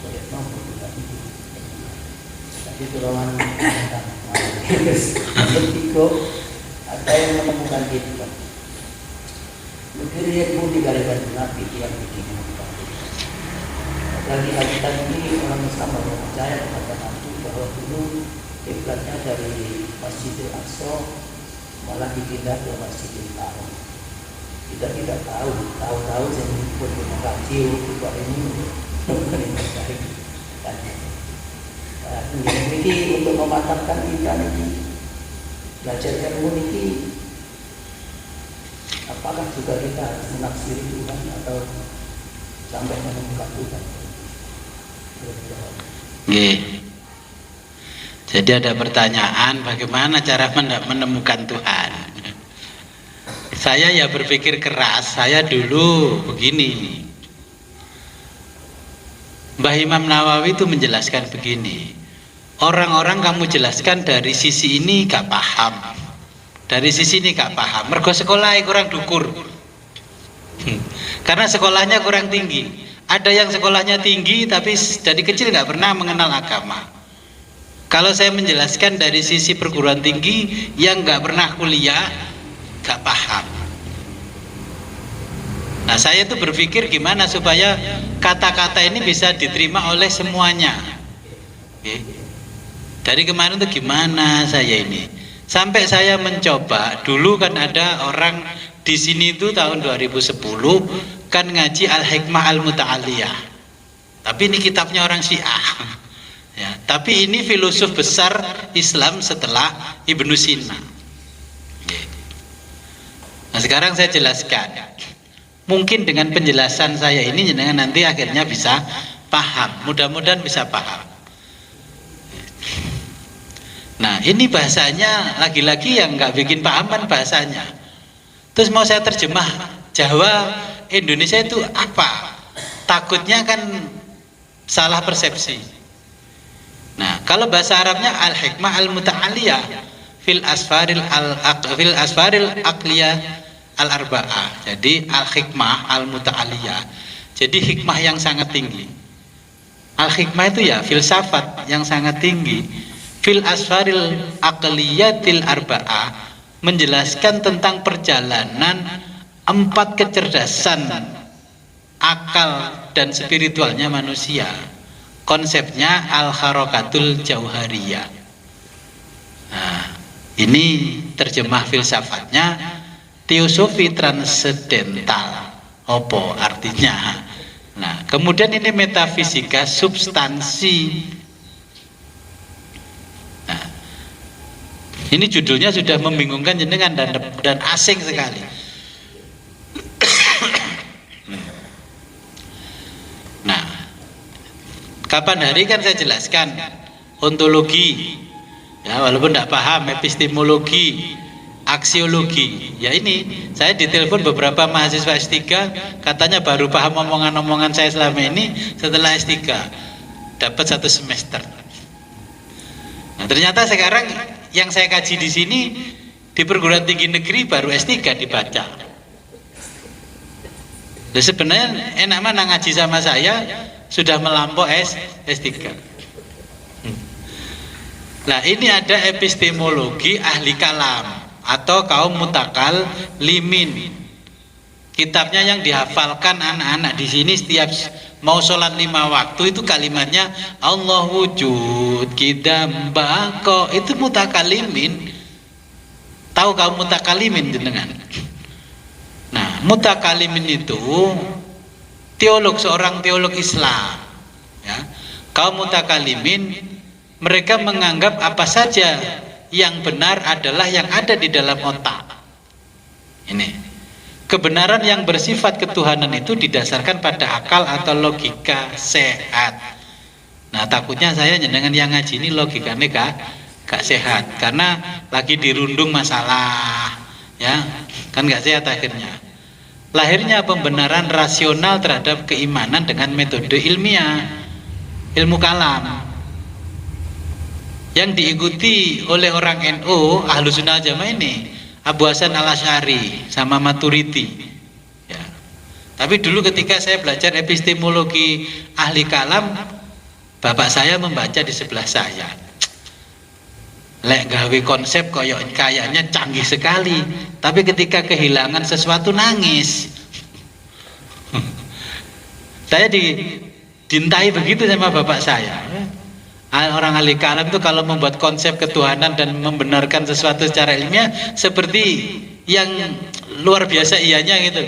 boleh mampu juga itu. Tapi tolongan ketiga ada yang menemukan kita. Mungkin lihat pun di galian nabi yang bikin lagi kita ini orang Islam bahwa percaya kepada Nabi bahwa dulu kiblatnya dari Masjidil Aqsa malah dipindah ke Masjidil Haram. Kita tidak tahu yang pun mengkaji juga ini mencari ini untuk mematangkan kita ini belajar ilmu ini apakah juga kita harus menafsiri Tuhan atau sampai menemukan Tuhan? Nggih. Jadi ada pertanyaan bagaimana cara menemukan Tuhan. Saya ya berpikir keras, saya dulu begini. Mbah Imam Nawawi itu menjelaskan begini. Orang-orang kamu jelaskan dari sisi ini gak paham. Dari sisi ini gak paham. Mergo sekolah kurang dukur. Karena sekolahnya kurang tinggi. Ada yang sekolahnya tinggi tapi dari kecil gak pernah mengenal agama. Kalau saya menjelaskan dari sisi perguruan tinggi yang nggak pernah kuliah, nggak paham. Nah, saya tuh berpikir gimana supaya kata-kata ini bisa diterima oleh semuanya. Oke. Dari kemarin tuh gimana saya ini? Sampai saya mencoba, dulu kan ada orang di sini tuh tahun 2010 kan ngaji Al-Hikmah Al-Muta'aliyah. Tapi ini kitabnya orang Syiah. Ya, tapi ini filosof besar Islam setelah Ibnu Sina. Nah, sekarang saya jelaskan. Mungkin dengan penjelasan saya ini jenengan nanti akhirnya bisa paham. Mudah-mudahan bisa paham. Nah, ini bahasanya lagi-lagi yang nggak bikin paham kan bahasanya. Terus mau saya terjemah Jawa Indonesia itu apa? Takutnya kan salah persepsi. Nah, kalau bahasa Arabnya Al-Hikmah Al-Muta'aliyah fil asfaril aqliyah al-arba'ah. Jadi Al-Hikmah Al-Muta'aliyah. Jadi hikmah yang sangat tinggi. Al-Hikmah itu ya filsafat yang sangat tinggi. Fil asfaril aqliyatil arba'ah menjelaskan tentang perjalanan 4 kecerdasan akal dan spiritualnya manusia. Konsepnya al-harakatul jauhariyah. Nah, ini terjemah filsafatnya teosofi transendental. Apa artinya? Nah, kemudian ini metafisika substansi. Nah, ini judulnya sudah membingungkan jenengan dan asing sekali. Nah, kapan hari kan saya jelaskan ontologi. Ya, walaupun tidak paham epistemologi, aksiologi. Ya ini, saya ditelepon beberapa mahasiswa S3, katanya baru paham omongan-omongan saya selama ini setelah S3. Dapat 1 semester. Nah, ternyata sekarang yang saya kaji di sini di perguruan tinggi negeri baru S3 dibaca. Nah, sebenarnya enak mana ngaji sama saya sudah melampaui S3. Nah, ini ada epistemologi ahli kalam atau kaum mutakal limin. Kitabnya yang dihafalkan anak-anak di sini setiap mau sholat 5 waktu itu kalimatnya Allah wujud, kidam, bako, itu mutakalimin. Tahu kaum mutakalimin jenengan? Nah, mutakalimin itu teolog, seorang teolog Islam. Ya, kaum mutakalimin mereka menganggap apa saja yang benar adalah yang ada di dalam otak. Ini kebenaran yang bersifat ketuhanan itu didasarkan pada akal atau logika sehat. Nah, takutnya saya dengan yang ngaji ini logikanya gak sehat karena lagi dirundung masalah, ya kan gak sehat akhirnya. Lahirnya pembenaran rasional terhadap keimanan dengan metode ilmiah, ilmu kalam, yang diikuti oleh orang NU Ahlus Sunnah Jamaah ini, Abu Hasan Al-Asy'ari sama Maturidi. Ya. Tapi dulu ketika saya belajar epistemologi ahli kalam, bapak saya membaca di sebelah saya. Lek gawe konsep kayaknya canggih sekali, tapi ketika kehilangan sesuatu nangis. Saya dintai begitu sama bapak saya. Orang ahli kalam itu kalau membuat konsep ketuhanan dan membenarkan sesuatu secara ilmiah seperti yang luar biasa ianya gitu.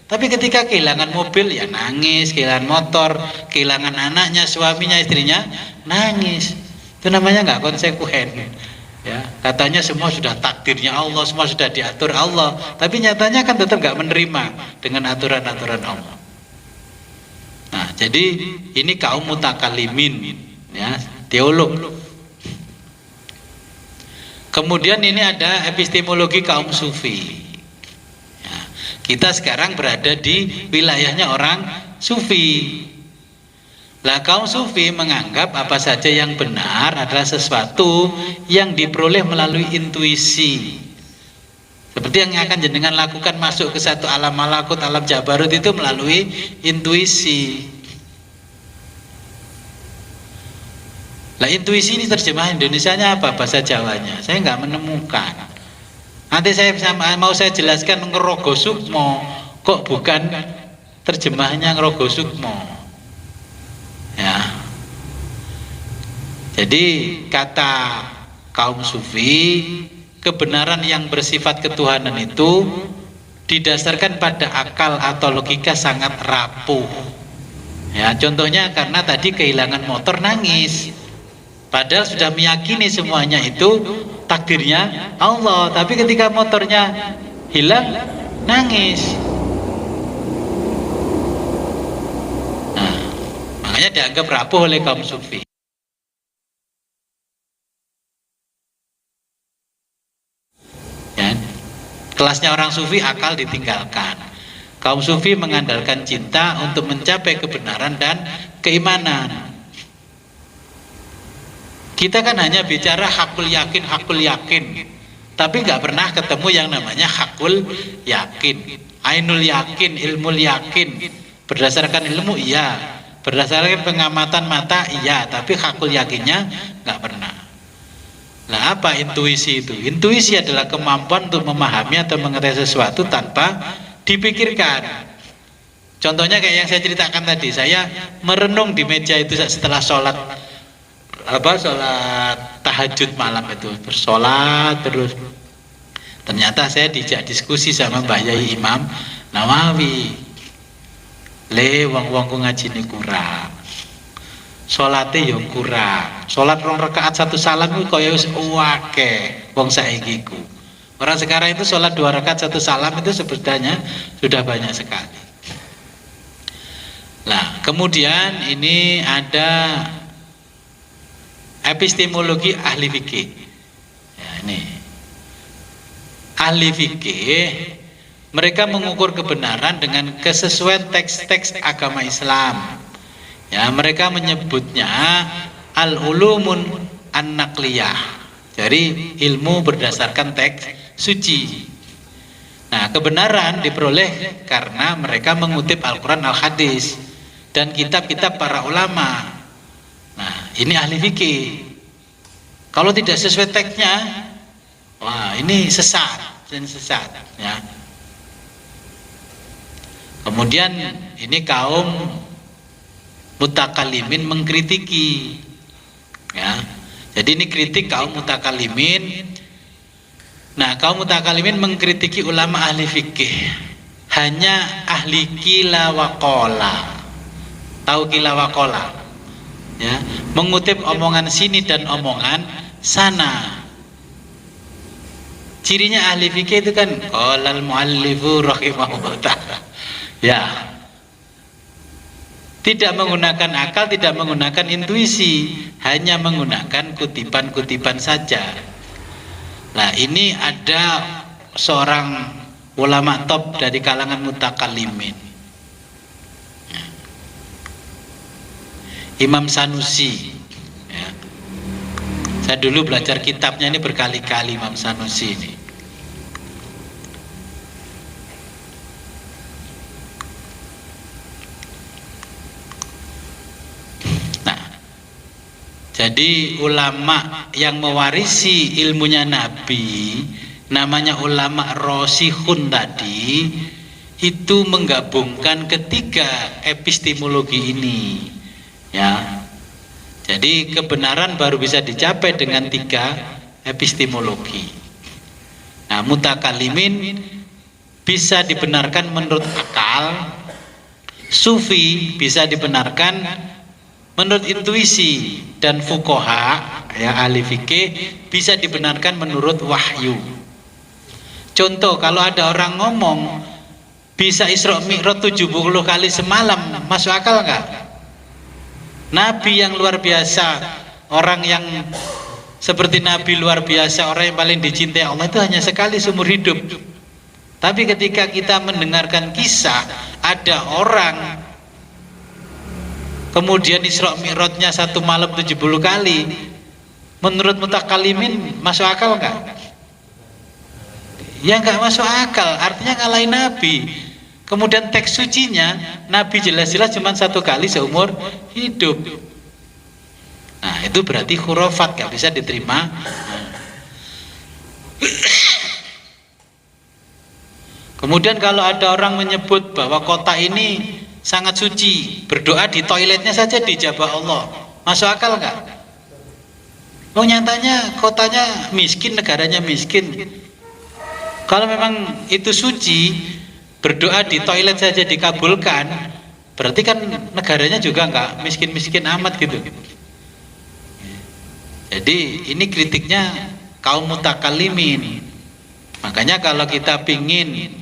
Tapi ketika kehilangan mobil ya nangis, kehilangan motor, kehilangan anaknya, suaminya, istrinya nangis. Itu namanya nggak konsekuen. Ya, katanya semua sudah takdirnya Allah, semua sudah diatur Allah, tapi nyatanya kan tetap nggak menerima dengan aturan-aturan Allah. Nah, jadi ini kaum mutakalimin, ya, teolog. Kemudian ini ada epistemologi kaum sufi. Ya, kita sekarang berada di wilayahnya orang sufi. Lah kaum sufi menganggap apa saja yang benar adalah sesuatu yang diperoleh melalui intuisi. Seperti yang akan jenengan lakukan masuk ke satu alam malakut, alam jabarut itu melalui intuisi. Lah intuisi ini terjemahan Indonesianya apa? Bahasa Jawanya saya nggak menemukan. Nanti mau saya jelaskan ngerogo sukmo, kok bukan terjemahnya ngerogo sukmo. Ya. Jadi kata kaum sufi, kebenaran yang bersifat ketuhanan itu didasarkan pada akal atau logika sangat rapuh. Ya, contohnya karena tadi kehilangan motor nangis. Padahal sudah meyakini semuanya itu takdirnya Allah, tapi ketika motornya hilang nangis. Nah, makanya dianggap rapuh oleh kaum sufi. Ya, kelasnya orang sufi akal ditinggalkan. Kaum sufi mengandalkan cinta untuk mencapai kebenaran dan keimanan. Kita kan hanya bicara hakul yakin, tapi nggak pernah ketemu yang namanya hakul yakin, ainul yakin, ilmul yakin. Berdasarkan ilmu iya, berdasarkan pengamatan mata iya, tapi hakul yakinnya nggak pernah. Nah, apa intuisi itu? Intuisi adalah kemampuan untuk memahami atau mengetahui sesuatu tanpa dipikirkan. Contohnya kayak yang saya ceritakan tadi, saya merenung di meja itu setelah sholat tahajud malam itu, bersolat terus. Ternyata saya dijak diskusi sama Mbah Yai Imam Nawawi. Le wong-wong ngaji ini kurang, solatnya yang kurang. Solat 2 rakaat 1 salam itu kaya wis akeh wong saiki ku. Orang sekarang itu solat 2 rakaat 1 salam itu sebenarnya sudah banyak sekali. Nah, kemudian ini ada epistemologi ahli fikih. ini ahli fikih, mereka mengukur kebenaran dengan kesesuaian teks-teks agama Islam. Ya, mereka menyebutnya al-ulumun an-naqliyah. Jadi ilmu berdasarkan teks suci. Nah, kebenaran diperoleh karena mereka mengutip Al-Quran, Al-Hadis, dan kitab-kitab para ulama. Nah, ini ahli fikih. Kalau tidak sesuai teksnya, wah, ini sesat dan sesat. Ya. Kemudian ini kaum mutakalimin mengkritiki. Ya. Jadi ini kritik kaum mutakalimin. Nah, kaum mutakalimin mengkritiki ulama ahli fikih. Hanya ahli qila wa qala. Tahu qila wa qala? Ya, mengutip omongan sini dan omongan sana. Cirinya ahli fikih itu kan qalal muallifu rahimahullah ta'ala. Ya. Tidak menggunakan akal, tidak menggunakan intuisi, hanya menggunakan kutipan-kutipan saja. Nah, ini ada seorang ulama top dari kalangan mutakallimin, Imam Sanusi. Ya. Saya dulu belajar kitabnya ini berkali-kali, Imam Sanusi ini. Nah, jadi ulama yang mewarisi ilmunya Nabi, namanya ulama rosihun tadi, itu menggabungkan ketiga epistemologi ini. Ya, jadi kebenaran baru bisa dicapai dengan tiga epistemologi. Nah, mutakalimin bisa dibenarkan menurut akal, sufi bisa dibenarkan menurut intuisi, dan fuqaha, ya ahli fikih, bisa dibenarkan menurut wahyu. Contoh, kalau ada orang ngomong bisa Isra Mi'raj 70 kali semalam, masuk akal nggak? Nabi yang luar biasa, orang yang seperti Nabi luar biasa, orang yang paling dicintai Allah itu hanya sekali seumur hidup. Tapi ketika kita mendengarkan kisah ada orang kemudian Isra Mi'rajnya satu malam 70 kali, menurut mutakalimin masuk akal nggak? Ya nggak masuk akal, artinya ngalahin Nabi. Kemudian teks sucinya Nabi jelas-jelas cuma satu kali seumur hidup. Nah, itu berarti khurafat, nggak bisa diterima. Kemudian kalau ada orang menyebut bahwa kota ini sangat suci, berdoa di toiletnya saja dijabah Allah, masuk akal nggak? Oh, nyatanya kotanya miskin, negaranya miskin. Kalau memang itu suci, berdoa di toilet saja dikabulkan, berarti kan negaranya juga nggak miskin-miskin amat gitu. Jadi ini kritiknya kaum mutakallimin. Makanya kalau kita pingin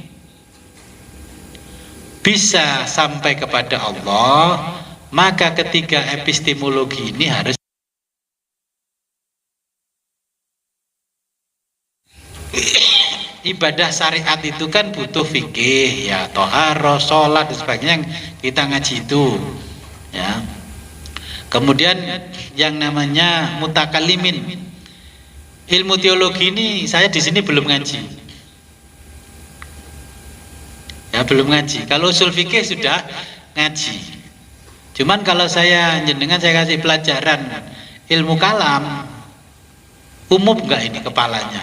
bisa sampai kepada Allah, maka ketiga epistemologi ini harus ibadah syariat itu kan butuh fikih, ya, toharoh, sholat dan sebagainya yang kita ngaji itu, ya. Kemudian yang namanya mutakalimin, ilmu teologi ini saya di sini belum ngaji, ya, belum ngaji. Kalau usul fikih sudah ngaji. Cuman kalau saya jenengan saya kasih pelajaran ilmu kalam, umum nggak ini kepalanya?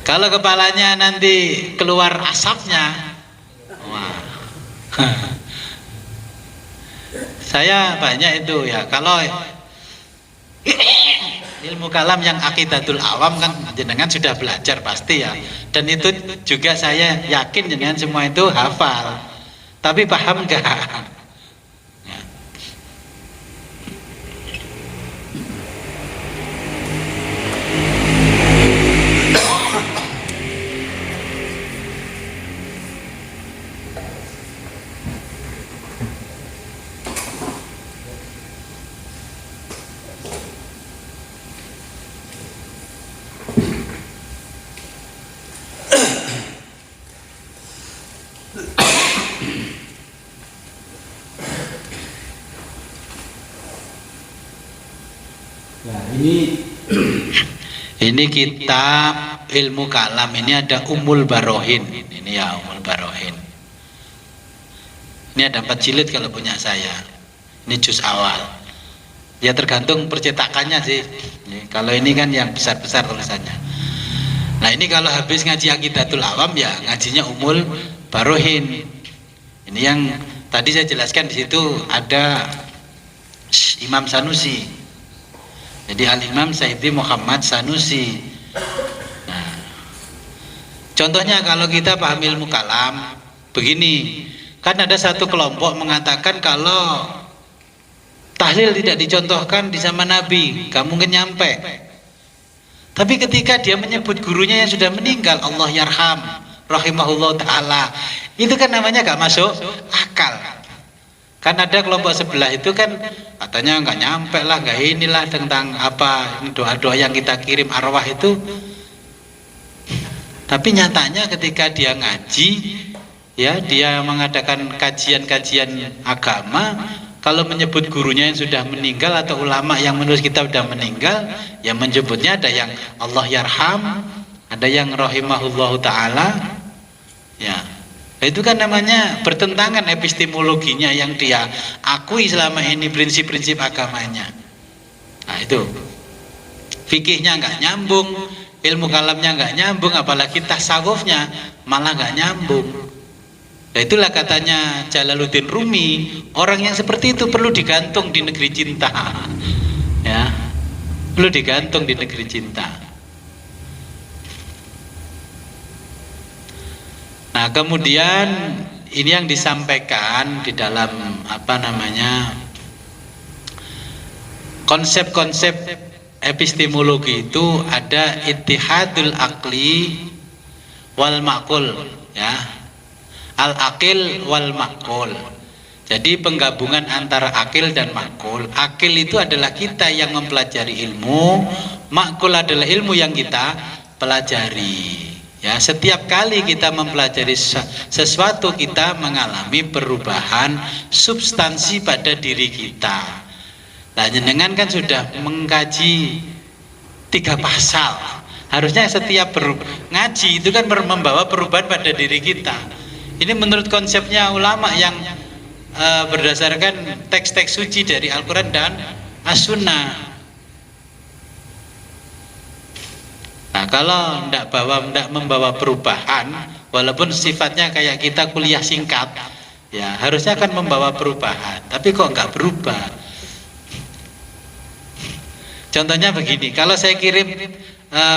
Kalau kepalanya nanti keluar asapnya, wah. Saya banyak itu, ya. Kalau ilmu kalam yang akidatul awam kan jenengan sudah belajar pasti, ya. Dan itu juga saya yakin jenengan semua itu hafal. Tapi paham enggak? Ini kitab ilmu kalam, ini ada Ummul Barohin. Ini ya Ummul Barohin. Ini ada 4 jilid kalau punya saya. Ini juz awal. Ya tergantung percetakannya sih. Kalau ini kan yang besar-besar tulisannya. Nah ini kalau habis ngaji Aqidatul Awam ya ngajinya Ummul Barohin. Ini yang tadi saya jelaskan, di situ ada Imam Sanusi. Jadi Al-Imam Sayyidi Muhammad Sanusi. Nah, contohnya kalau kita paham ilmu kalam begini, kan ada satu kelompok mengatakan kalau tahlil tidak dicontohkan di zaman Nabi, gak mungkin nyampe. Tapi ketika dia menyebut gurunya yang sudah meninggal, Allah yarham rahimahullah ta'ala, itu kan namanya gak masuk akal. Kan ada kelompok sebelah itu kan katanya nggak nyampe lah, nggak inilah tentang apa doa-doa yang kita kirim arwah itu. Tapi nyatanya ketika dia ngaji, ya dia mengadakan kajian-kajian agama, kalau menyebut gurunya yang sudah meninggal atau ulama yang menurut kita sudah meninggal, yang menyebutnya ada yang Allah yarham, ada yang rahimahullahu ta'ala, ya. Itu kan namanya bertentangan epistemologinya yang dia akui selama ini, prinsip-prinsip agamanya. Nah itu fikihnya nggak nyambung, ilmu kalamnya nggak nyambung, apalagi tasawufnya malah nggak nyambung. Nah itulah katanya Jalaluddin Rumi, orang yang seperti itu perlu digantung di negeri cinta. Ya, perlu digantung di negeri cinta. Nah kemudian ini yang disampaikan di dalam konsep-konsep epistemologi itu ada ittihadul aqli wal ma'qul, ya, al aqil wal ma'qul. Jadi penggabungan antara akil dan makul. Akil itu adalah kita yang mempelajari ilmu, makul adalah ilmu yang kita pelajari. Ya, setiap kali kita mempelajari sesuatu, kita mengalami perubahan substansi pada diri kita. Nah, jenengan kan sudah mengkaji 3 pasal. Harusnya setiap ngaji itu kan membawa perubahan pada diri kita. Ini menurut konsepnya ulama yang berdasarkan teks-teks suci dari Al-Quran dan As-Sunnah. Nah, kalau tidak membawa perubahan, walaupun sifatnya kayak kita kuliah singkat, ya harusnya akan membawa perubahan. Tapi kok nggak berubah? Contohnya begini, kalau saya kirim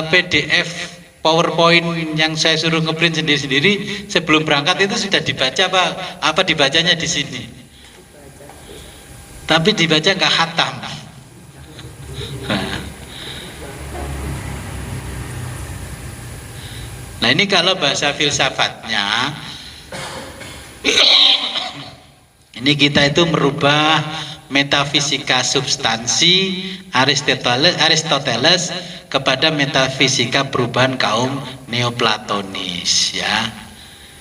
PDF PowerPoint yang saya suruh ngeprint sendiri-sendiri, sebelum berangkat itu sudah dibaca apa dibacanya di sini. Tapi dibaca nggak khatam. Nah ini kalau bahasa filsafatnya, ini kita itu merubah metafisika substansi Aristoteles kepada metafisika perubahan kaum neoplatonis, ya.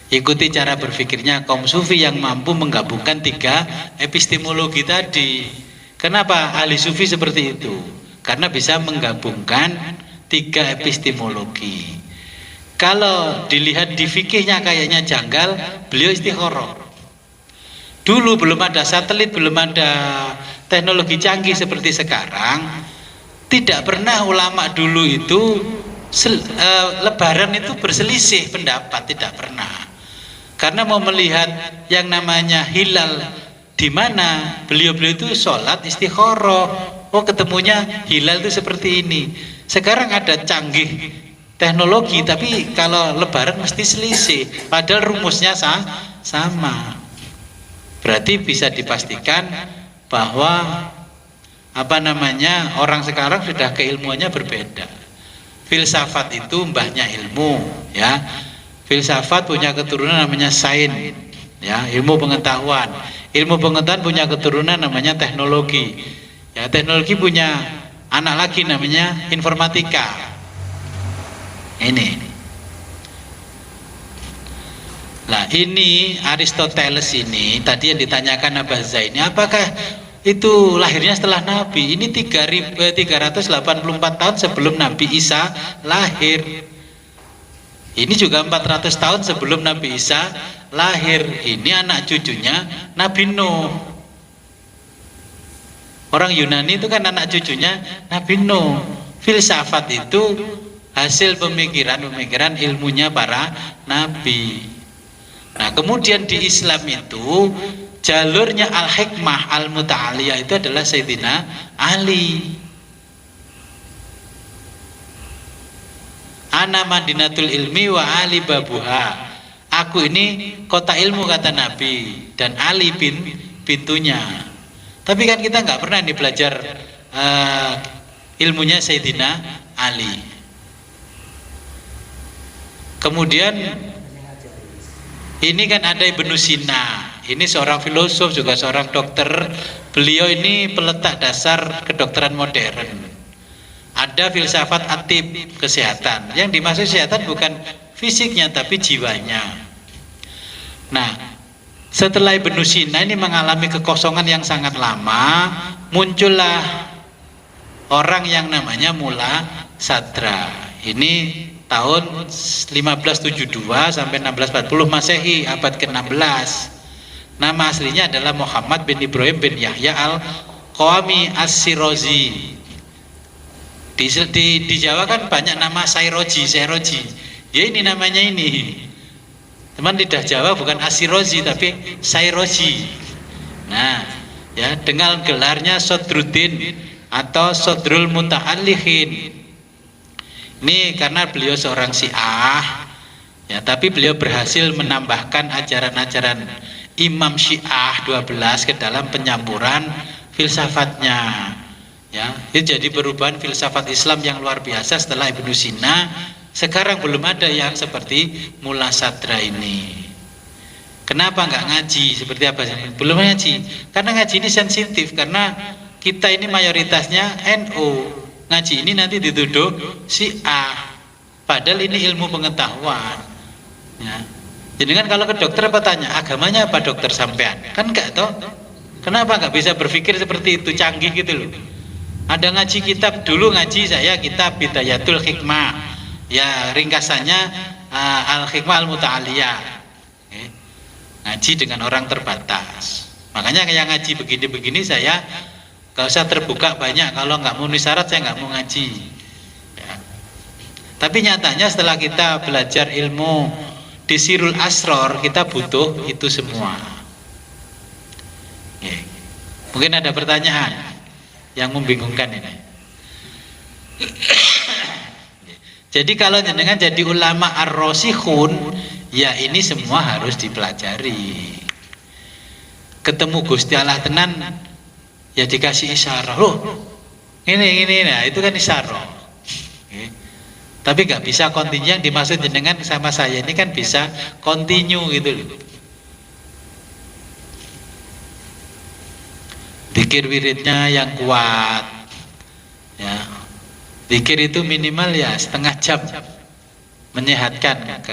Ikuti cara berpikirnya kaum sufi yang mampu menggabungkan 3 epistemologi tadi. Kenapa ahli sufi seperti itu? Karena bisa menggabungkan 3 epistemologi. Kalau dilihat di fikihnya kayaknya janggal, beliau istikharah. Dulu belum ada satelit, belum ada teknologi canggih seperti sekarang, tidak pernah ulama dulu itu lebaran itu berselisih pendapat, tidak pernah. Karena mau melihat yang namanya hilal di mana, beliau-beliau itu sholat istikharah. Oh, ketemunya hilal itu seperti ini. Sekarang ada canggih teknologi, tapi kalau lebaran mesti selisih, padahal rumusnya sama. Berarti bisa dipastikan bahwa orang sekarang sudah keilmuannya berbeda. Filsafat itu mbahnya ilmu, ya. Filsafat punya keturunan namanya sains, ya, ilmu pengetahuan. Ilmu pengetahuan punya keturunan namanya teknologi. Ya, teknologi punya anak lagi namanya informatika. Ini. Nah, ini Aristoteles ini tadi yang ditanyakan Abah Zaini, apakah itu lahirnya setelah Nabi. Ini 384 tahun sebelum Nabi Isa lahir. Ini juga 400 tahun sebelum Nabi Isa lahir. Ini anak cucunya Nabi Nuh. Orang Yunani itu kan anak cucunya Nabi Nuh. Filsafat itu hasil pemikiran ilmunya para nabi. Nah, kemudian di Islam itu jalurnya al-hikmah al-muta'aliyah itu adalah Sayyidina Ali. Ana madinatul ilmi wa Ali babuha. Aku ini kota ilmu kata Nabi, dan Ali pintunya. Tapi kan kita nggak pernah nih belajar ilmunya Sayyidina Ali. Kemudian ini kan ada Ibnu Sina. Ini seorang filosof, juga seorang dokter. Beliau ini peletak dasar kedokteran modern. Ada filsafat atib, kesehatan. Yang dimaksud kesehatan bukan fisiknya tapi jiwanya. Nah, setelah Ibnu Sina ini mengalami kekosongan yang sangat lama, muncullah orang yang namanya Mula Sadra. Ini tahun 1572 sampai 1640 Masehi, abad ke-16. Nama aslinya adalah Muhammad bin Ibrahim bin Yahya al-Qawami as-Sirozi. Di Jawa kan banyak nama Sairoji. Ya ini namanya ini. Teman lidah Jawa bukan As-Sirozi tapi Sairoji. Nah, ya dengan gelarnya Sodruddin atau Sodrul Muta'allihin. Ini karena beliau seorang Syiah, ya, tapi beliau berhasil menambahkan ajaran-ajaran Imam Syiah 12 ke dalam penyampuran filsafatnya. Ya, itu jadi perubahan filsafat Islam yang luar biasa setelah Ibnu Sina. Sekarang belum ada yang seperti Mula Sadra ini. Kenapa nggak ngaji? Seperti apa? Belum ngaji. Karena ngaji ini sensitif, karena kita ini mayoritasnya NU. Ngaji ini nanti dituduh Syiah. Padahal ini ilmu pengetahuan. Ya. Jadi kan kalau ke dokter apa tanya, agamanya apa dokter sampean? Kan enggak toh? Kenapa nggak bisa berpikir seperti itu, canggih gitu loh. Ada ngaji kitab dulu, ngaji saya kitab Bidayatul Hikmah. Ya ringkasannya Al-Hikmah Al-Muta'aliyah. Ngaji dengan orang terbatas. Makanya kayak ngaji begini-begini saya gak usah terbuka banyak. Kalau nggak memenuhi syarat saya nggak mau ngaji. Ya. Tapi nyatanya setelah kita belajar ilmu di Sirul Asror, kita butuh itu semua. Ya. Mungkin ada pertanyaan yang membingungkan ini. Jadi kalau jenengan jadi ulama ar-rasikhun, ya ini semua harus dipelajari. Ketemu Gusti Allah tenan, ya dikasih isyarah. Loh, ini, nah itu kan isyarah. Okay. Tapi nggak bisa kontinu. Yang dimaksud jenengan sama saya ini kan bisa kontinu gitu loh. Zikir wiridnya yang kuat, ya. Zikir itu minimal ya setengah jam, menyehatkan.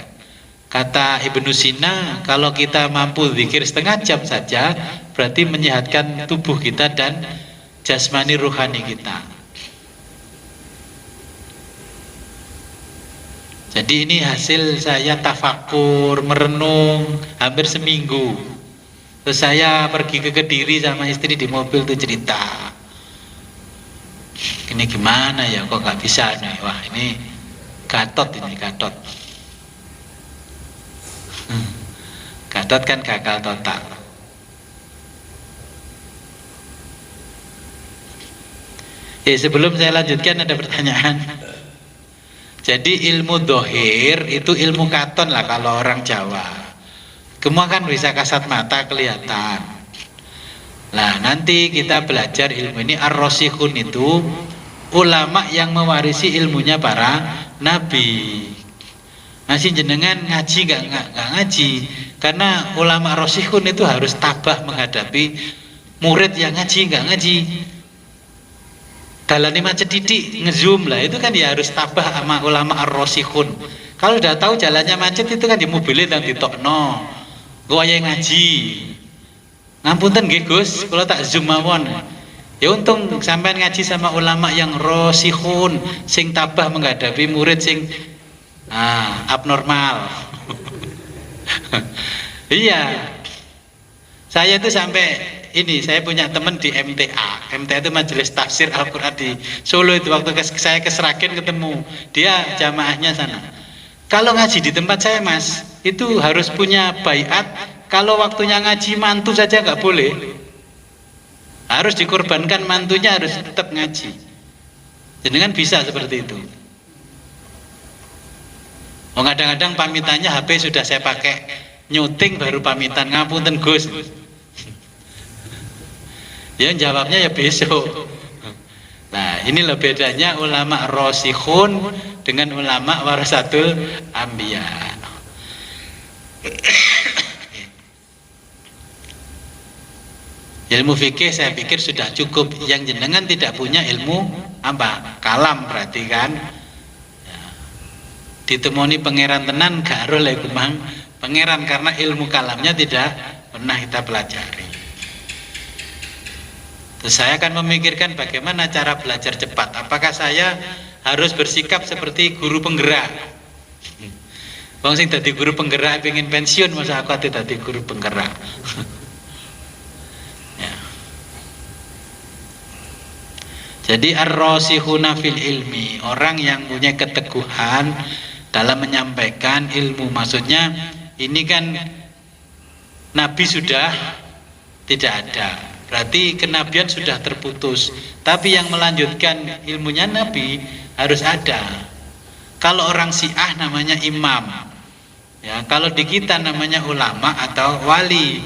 Kata Ibnu Sina, kalau kita mampu zikir setengah jam saja, berarti menyehatkan tubuh kita dan jasmani ruhani kita. Jadi ini hasil saya tafakur, merenung hampir seminggu. Terus saya pergi ke Kediri sama istri di mobil tuh cerita, ini gimana ya kok nggak bisa nih, wah ini Gatot. Gatot kan gagal total. Sebelum saya lanjutkan ada pertanyaan. Jadi ilmu dohir itu ilmu katon lah kalau orang Jawa. Semua kan bisa kasat mata kelihatan. Nah nanti kita belajar ilmu ini ar-rasikhun itu ulama yang mewarisi ilmunya para nabi. Masih jenengan ngaji nggak ngaji, karena ulama rasikhun itu harus tabah menghadapi murid yang ngaji nggak ngaji. Dalane macet titik ngezoom lah, itu kan ya harus tabah sama ulama ar-rasikhun. Kalau udah tahu jalannya macet itu kan di mobilnya dan ditokno. Gua yang ngaji. Ngapunten nggih Gus, kula tak zoom mawon. Ya untung sampean ngaji sama ulama yang rosihun, sing tabah menghadapi murid sing abnormal. Iya. Saya itu sampai ini, saya punya teman di MTA. MTA itu Majelis Tafsir Al-Qur'an di Solo itu, waktu saya ke Sragen ketemu. Dia jamaahnya sana. Kalau ngaji di tempat saya Mas, itu harus punya baiat. Kalau waktunya ngaji mantu saja nggak boleh. Harus dikorbankan mantunya, harus tetap ngaji. Jadi kan bisa seperti itu. Oh, kadang-kadang pamitannya HP sudah saya pakai nyuting baru pamitan, ngapunten Gus. Ya jawabnya ya besok. Nah, inilah bedanya ulama rosikhun dengan ulama warasatul anbiya. Ilmu fikih saya pikir sudah cukup. Yang jenengan tidak punya ilmu apa? Kalam berarti kan. Ya. Ditemoni pangeran tenan gak ero lek kumang pangeran, karena ilmu kalamnya tidak pernah kita pelajari. Terus saya akan memikirkan bagaimana cara belajar cepat. Apakah saya harus bersikap seperti guru penggerak? Wong sing dadi guru penggerak pengen pensiun, masa aku ate dadi guru penggerak. Jadi ar-rasikhuna fil ilmi, orang yang punya keteguhan dalam menyampaikan ilmu. Maksudnya ini kan Nabi sudah tidak ada, berarti kenabian sudah terputus. Tapi yang melanjutkan ilmunya Nabi harus ada. Kalau orang Syiah namanya imam, ya. Kalau di kita namanya ulama atau wali,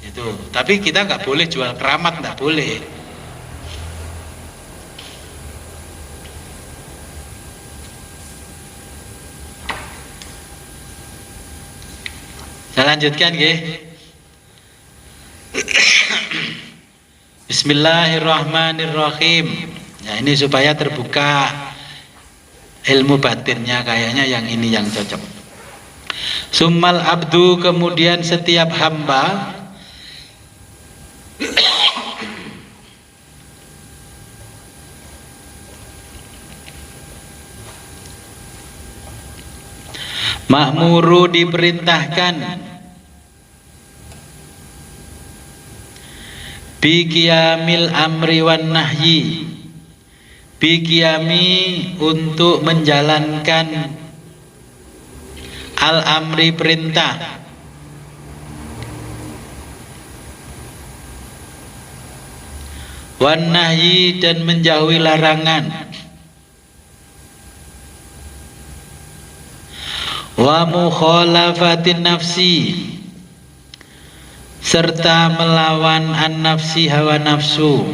itu. Tapi kita nggak boleh jual keramat, nggak boleh. Saya lanjutkan nggih. Bismillahirrahmanirrahim. Ya, ini supaya terbuka ilmu batinnya, kayaknya yang ini yang cocok. Summal abdu, kemudian setiap hamba ma'muru, diperintahkan biqiyamil amri wan nahyi, biqiyami, untuk menjalankan al amri, perintah, wan nahyi, dan menjauhi larangan, wa mukhalafatin nafsi, serta melawan an-nafsi, hawa nafsu.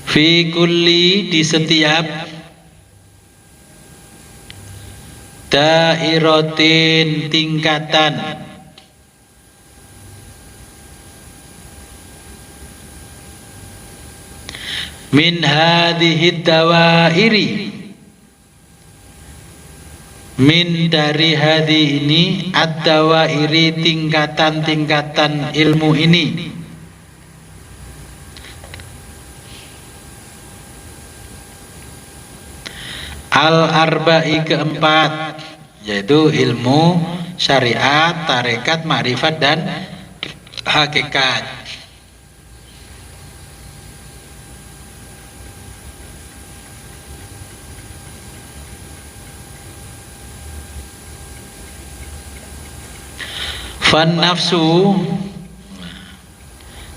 Fi kulli, di setiap dairatin, tingkatan, min hadhihi dawairi, min dari hadi ini, ad-dawairi, tingkatan-tingkatan ilmu ini, al-arba'i, keempat, yaitu ilmu syariat, tarekat, ma'rifat, dan hakikat. Fan nafsu,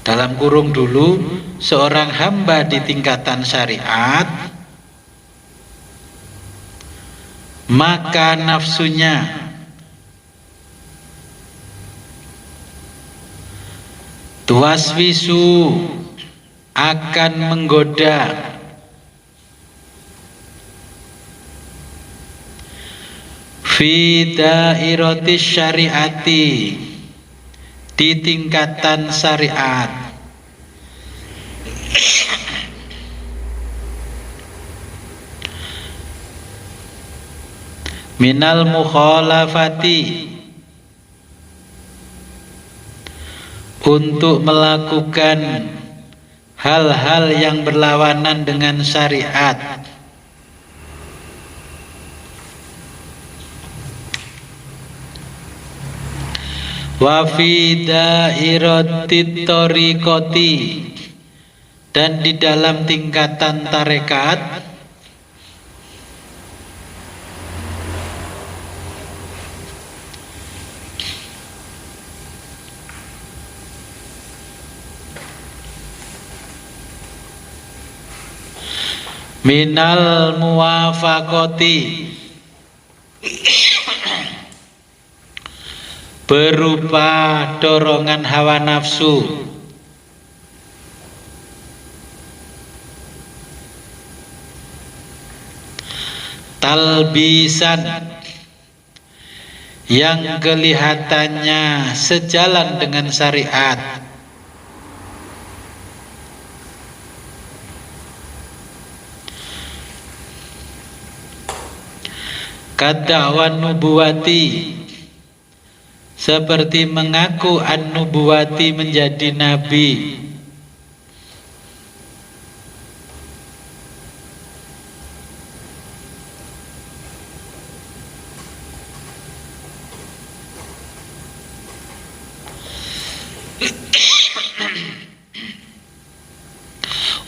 dalam kurung dulu, seorang hamba di tingkatan syariat, maka nafsunya tuwaswisu, akan menggoda, fi dairatis syariati, di tingkatan syariat, minal mukhalafati, untuk melakukan hal-hal yang berlawanan dengan syariat, wa fi dairatit tariqati, dan di dalam tingkatan tarekat, minal muwafaqati, berupa dorongan hawa nafsu, talbisan, yang kelihatannya sejalan dengan syariat, kada'wan nubuwati, seperti mengaku an-nubuwati, menjadi nabi,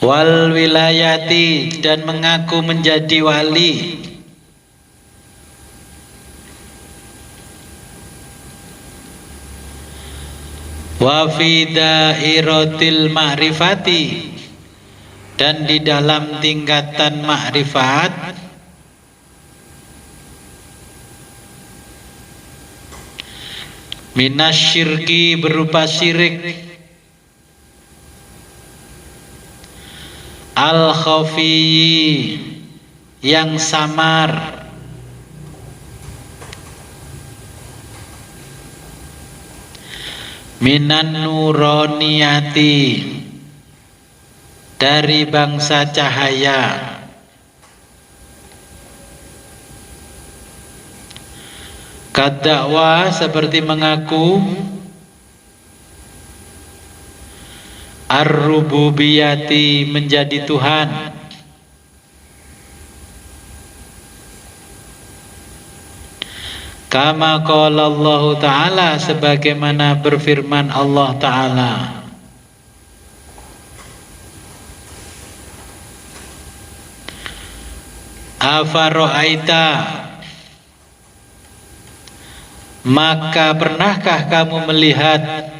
wal wilayati, dan mengaku menjadi wali, wa fi dairatil ma'rifati, dan di dalam tingkatan ma'rifat, minasyirki, berupa syirik, al khafi, yang samar, minan nuroniyati, dari bangsa cahaya, kadakwa, seperti mengaku ar-rububiyati, menjadi Tuhan, kama qala Allah Ta'ala, sebagaimana berfirman Allah Ta'ala, afara'aita, maka pernahkah kamu melihat,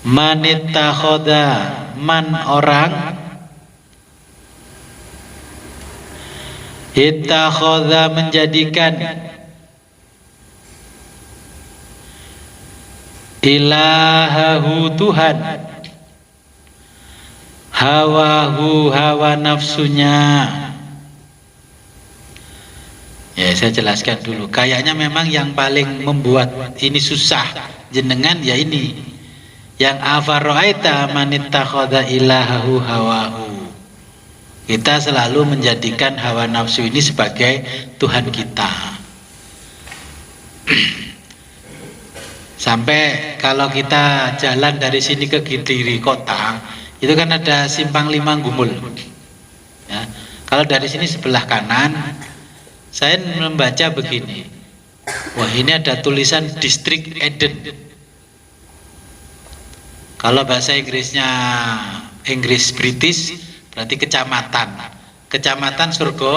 manittakhoda, man orang, ittakhoda, menjadikan, ilahahu, Tuhan, hawahu, hawa nafsunya. Ya, saya jelaskan dulu. Kayaknya memang yang paling membuat ini susah jenengan ya ini, yang afara'aita manittakhoda ilahahu hawahu. Kita selalu menjadikan hawa nafsu ini sebagai Tuhan kita. Sampai kalau kita jalan dari sini ke Kediri kota, itu kan ada simpang 5 Gumul. Ya. Kalau dari sini sebelah kanan, saya membaca begini. Wah, ini ada tulisan Distrik Eden. Kalau bahasa Inggrisnya Inggris British, berarti kecamatan. Kecamatan surga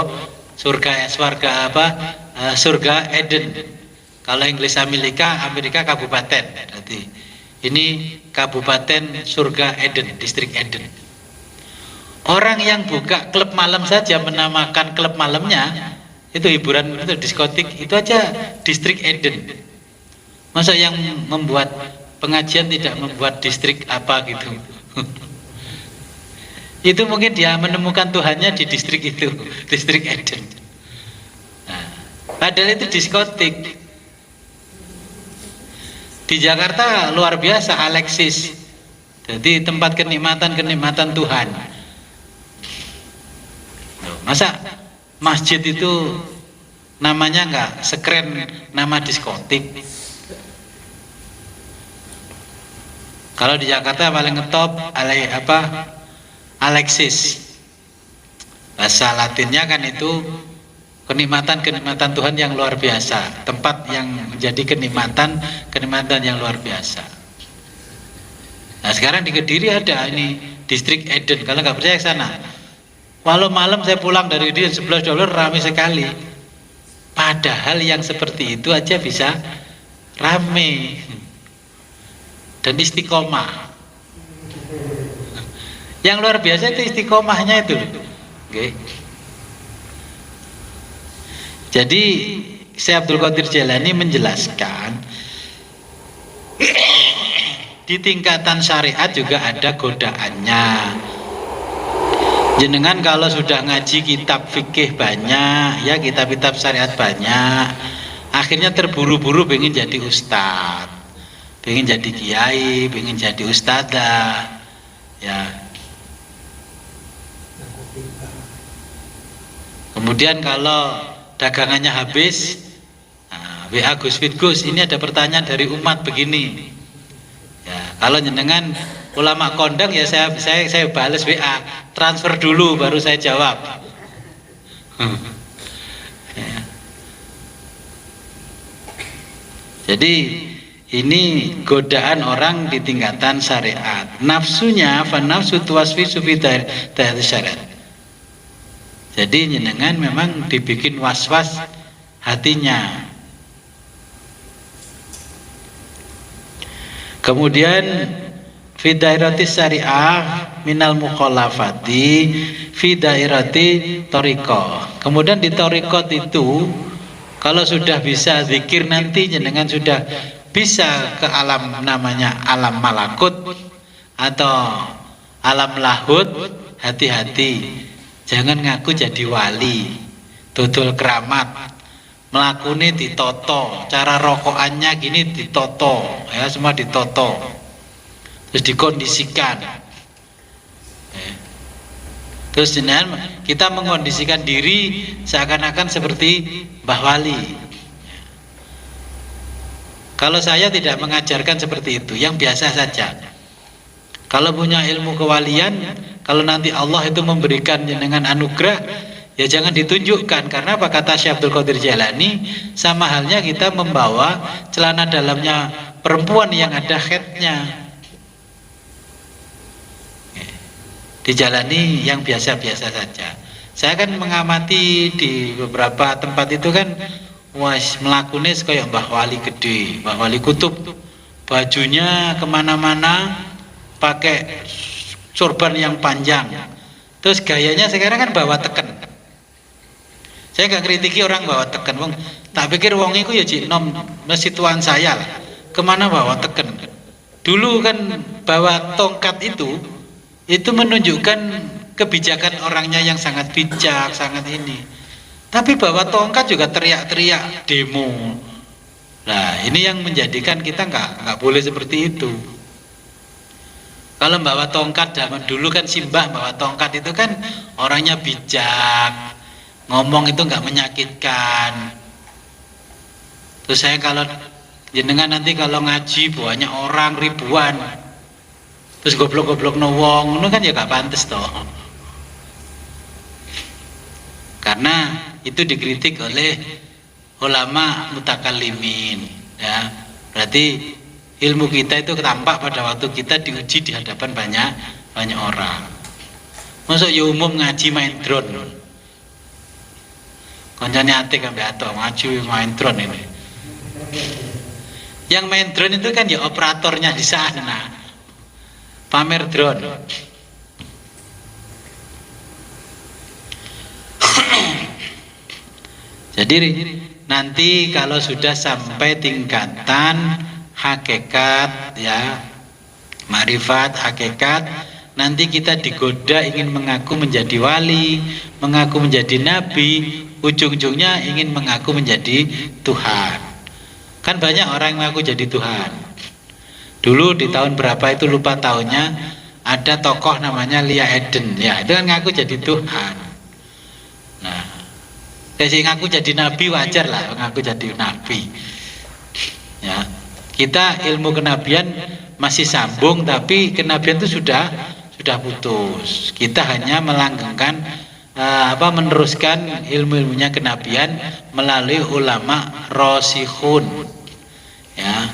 Eden. Kalau Inggris Amerika kabupaten. Berarti ini kabupaten surga Eden, distrik Eden. Orang yang buka klub malam saja menamakan klub malamnya itu hiburan, itu diskotik, itu aja distrik Eden. Masa yang membuat pengajian tidak membuat distrik apa gitu? Itu mungkin dia menemukan Tuhannya di distrik itu, distrik Eden. Nah, padahal itu diskotik. Di Jakarta luar biasa Alexis, jadi tempat kenikmatan Tuhan. Masa masjid itu namanya nggak sekeren nama diskotik. Kalau di Jakarta paling ngetop Alexis. Bahasa Latinnya kan itu kenikmatan Tuhan yang luar biasa, tempat yang menjadi kenikmatan yang luar biasa. Nah sekarang di Kediri ada ini distrik Eden. Kalau nggak percaya ke sana. Walau malam saya pulang dari Kediri 11-12 ramai sekali. Padahal yang seperti itu aja bisa ramai dan istiqomah. Yang luar biasa itu istiqomahnya itu. Okay. Jadi Syekh Abdul Qadir Jailani menjelaskan di tingkatan syariat juga ada godaannya. Jenengan kalau sudah ngaji kitab fikih banyak, ya kitab-kitab syariat banyak, akhirnya terburu-buru pengen jadi ustadz, pengen jadi kiai, pengen jadi ustadzah, ya. Kemudian kalau dagangannya habis, WA Gus Fit Gus, ini ada pertanyaan dari umat begini. Ya, kalau jenengan ulama kondang ya saya balas WA, transfer dulu baru saya jawab. Ya. Jadi ini godaan orang di tingkatan syariat. Nafsunya fanafsu tuwaswisu fi dair syariat. Jadi jenengan memang dibikin was-was hatinya. Kemudian fi dairati syariah minal mukhalafati fi dairati thariqah. Kemudian di thariqat itu kalau sudah bisa zikir nanti jenengan sudah bisa ke alam namanya alam malakut atau alam lahut, hati-hati. Jangan ngaku jadi wali, dodol keramat, melakuni ditoto, cara rokokannya gini ditoto, ya semua ditoto, terus dikondisikan. Terus jenengan kita mengkondisikan diri seakan-akan seperti Mbah Wali. Kalau saya tidak mengajarkan seperti itu, yang biasa saja. Kalau punya ilmu kewalian, kalau nanti Allah itu memberikan jenengan anugerah, ya jangan ditunjukkan. Karena apa kata Syekh Abdul Qadir Jailani, sama halnya kita membawa celana dalamnya perempuan yang ada headnya. Dijalani yang biasa-biasa saja. Saya kan mengamati di beberapa tempat itu kan, wah melakukan kayak Mbah Wali gede, Mbah Wali kutub, bajunya kemana-mana pakai sorban yang panjang. Terus gayanya sekarang kan bawa teken. Saya gak kritiki orang bawa teken, wong tak pikir wong itu ya cik nom mesti tuan saya lah. Kemana bawa teken? Dulu kan bawa tongkat itu menunjukkan kebijakan orangnya yang sangat bijak, sangat ini. Tapi bawa tongkat juga teriak-teriak demo. Nah ini yang menjadikan kita nggak boleh seperti itu. Kalau bawa tongkat zaman dulu kan Simbah bawa tongkat itu kan orangnya bijak, ngomong itu nggak menyakitkan. Terus saya kalau jenengan nanti kalau ngaji banyak orang ribuan, terus goblok-goblok wong, itu kan ya gak pantas toh. Karena itu dikritik oleh ulama mutakallimin, ya. Berarti ilmu kita itu tampak pada waktu kita diuji di hadapan banyak orang. Masuk ya umum ngaji main drone. Koncone atik ambek atok ngaji main drone ini. Yang main drone itu kan ya operatornya di sana. Pamer drone. Jadi nanti kalau sudah sampai tingkatan hakikat ya, ma'rifat hakikat, nanti kita digoda ingin mengaku menjadi wali, mengaku menjadi nabi, ujung-ujungnya ingin mengaku menjadi Tuhan. Kan banyak orang yang mengaku jadi Tuhan. Dulu di tahun berapa itu lupa tahunnya, ada tokoh namanya Lia Eden, ya itu kan ngaku jadi Tuhan. Nah Jadi ngaku jadi nabi wajar lah, ngaku jadi nabi. Ya, kita ilmu kenabian masih sambung, tapi kenabian itu sudah putus. Kita hanya melanggengkan meneruskan ilmu-ilmunya kenabian melalui ulama rosikhun. Ya.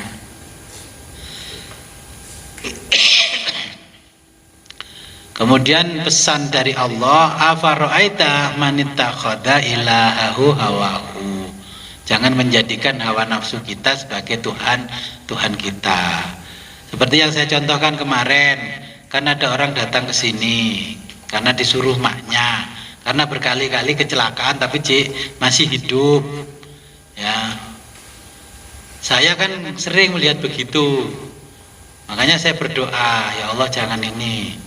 Kemudian pesan dari Allah, afara'aita man ittakhadha ilahahu hawahu. Jangan menjadikan hawa nafsu kita sebagai Tuhan kita. Seperti yang saya contohkan kemarin, kan ada orang datang ke sini karena disuruh maknya, karena berkali-kali kecelakaan tapi masih hidup. Ya. Saya kan sering melihat begitu. Makanya saya berdoa, ya Allah jangan ini.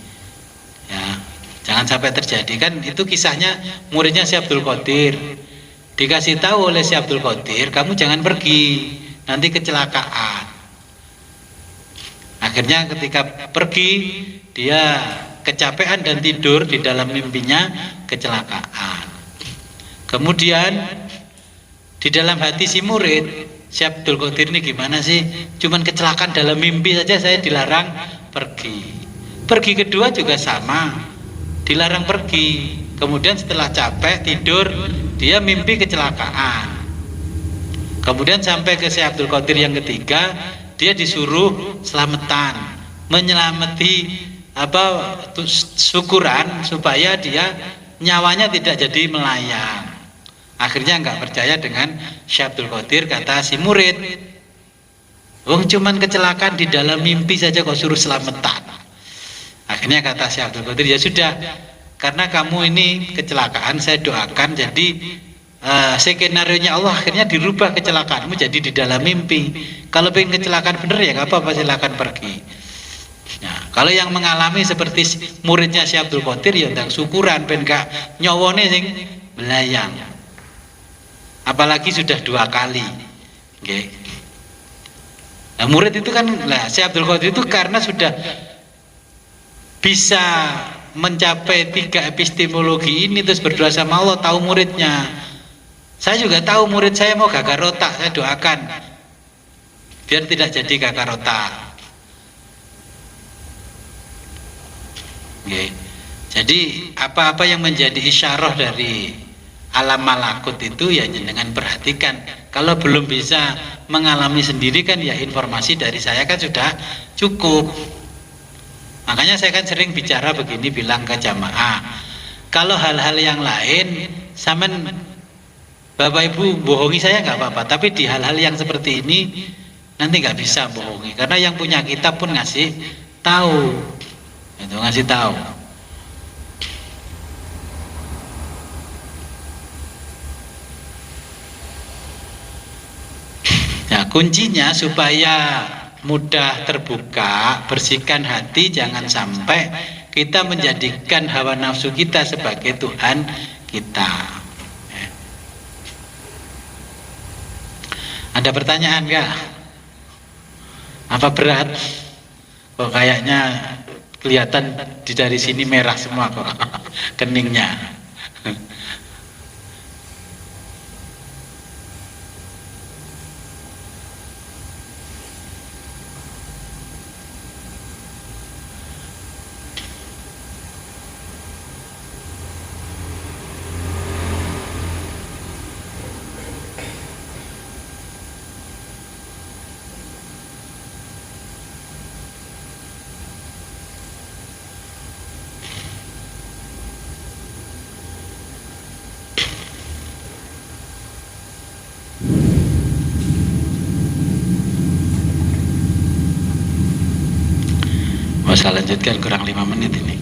Ya, jangan sampai terjadi. Kan itu kisahnya muridnya Syekh Abdul Qadir. Dikasih tahu oleh Syekh Abdul Qadir, kamu jangan pergi, nanti kecelakaan. Akhirnya ketika pergi, dia kecapean dan tidur di dalam mimpinya, kecelakaan. Kemudian di dalam hati si murid, Syekh Abdul Qadir ini gimana sih? Cuman kecelakaan dalam mimpi saja saya dilarang pergi. Pergi kedua juga sama, dilarang pergi. Kemudian setelah capek tidur, dia mimpi kecelakaan. Kemudian sampai ke Syekh Abdul Qadir yang ketiga, dia disuruh selamatan, menyelamati syukuran supaya dia nyawanya tidak jadi melayang. Akhirnya nggak percaya dengan Syekh Abdul Qadir, kata si murid, wong cuman kecelakaan di dalam mimpi saja kok suruh selamatan. Akhirnya kata Syekh Abdul Qadir, ya sudah, karena kamu ini kecelakaan, saya doakan jadi skenario-nya Allah akhirnya dirubah kecelakaanmu jadi di dalam mimpi. Kalau pengen kecelakaan bener ya nggak apa-apa, silakan pergi. Nah, kalau yang mengalami seperti muridnya Syekh Abdul Qadir ya ndang syukuran ben gak nyowone sing belayang. Apalagi sudah 2 kali. Okay. Nah, murid itu kan Syekh Abdul Qadir itu karena sudah bisa mencapai 3 epistemologi ini terus berdoa sama Allah, tahu muridnya. Saya juga tahu murid saya mau gagal otak, saya doakan biar tidak jadi gagal otak. Okay. Jadi apa-apa yang menjadi isyarah dari alam malakut itu ya jangan perhatikan. Kalau belum bisa mengalami sendiri kan ya informasi dari saya kan sudah cukup. Makanya saya kan sering bicara begini, bilang ke jamaah, kalau hal-hal yang lain sampean Bapak Ibu bohongi saya nggak apa-apa, tapi di hal-hal yang seperti ini nanti nggak bisa bohongi, karena yang punya kitab pun ngasih tahu, itu ngasih tahu. Nah, kuncinya supaya mudah terbuka, bersihkan hati, jangan sampai kita menjadikan hawa nafsu kita sebagai Tuhan kita. Ada pertanyaan enggak? Apa berat? Kok kayaknya kelihatan dari sini merah semua kok keningnya. Saya lanjutkan, kurang 5 menit ini.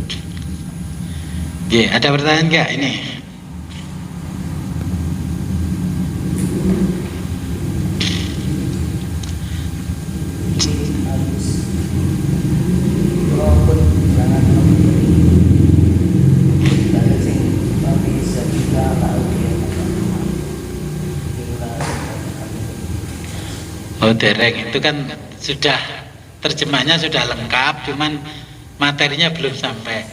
Oke, ada pertanyaan enggak ini? Oh, dereng itu kan sudah terjemahnya sudah lengkap, cuman materinya belum sampai.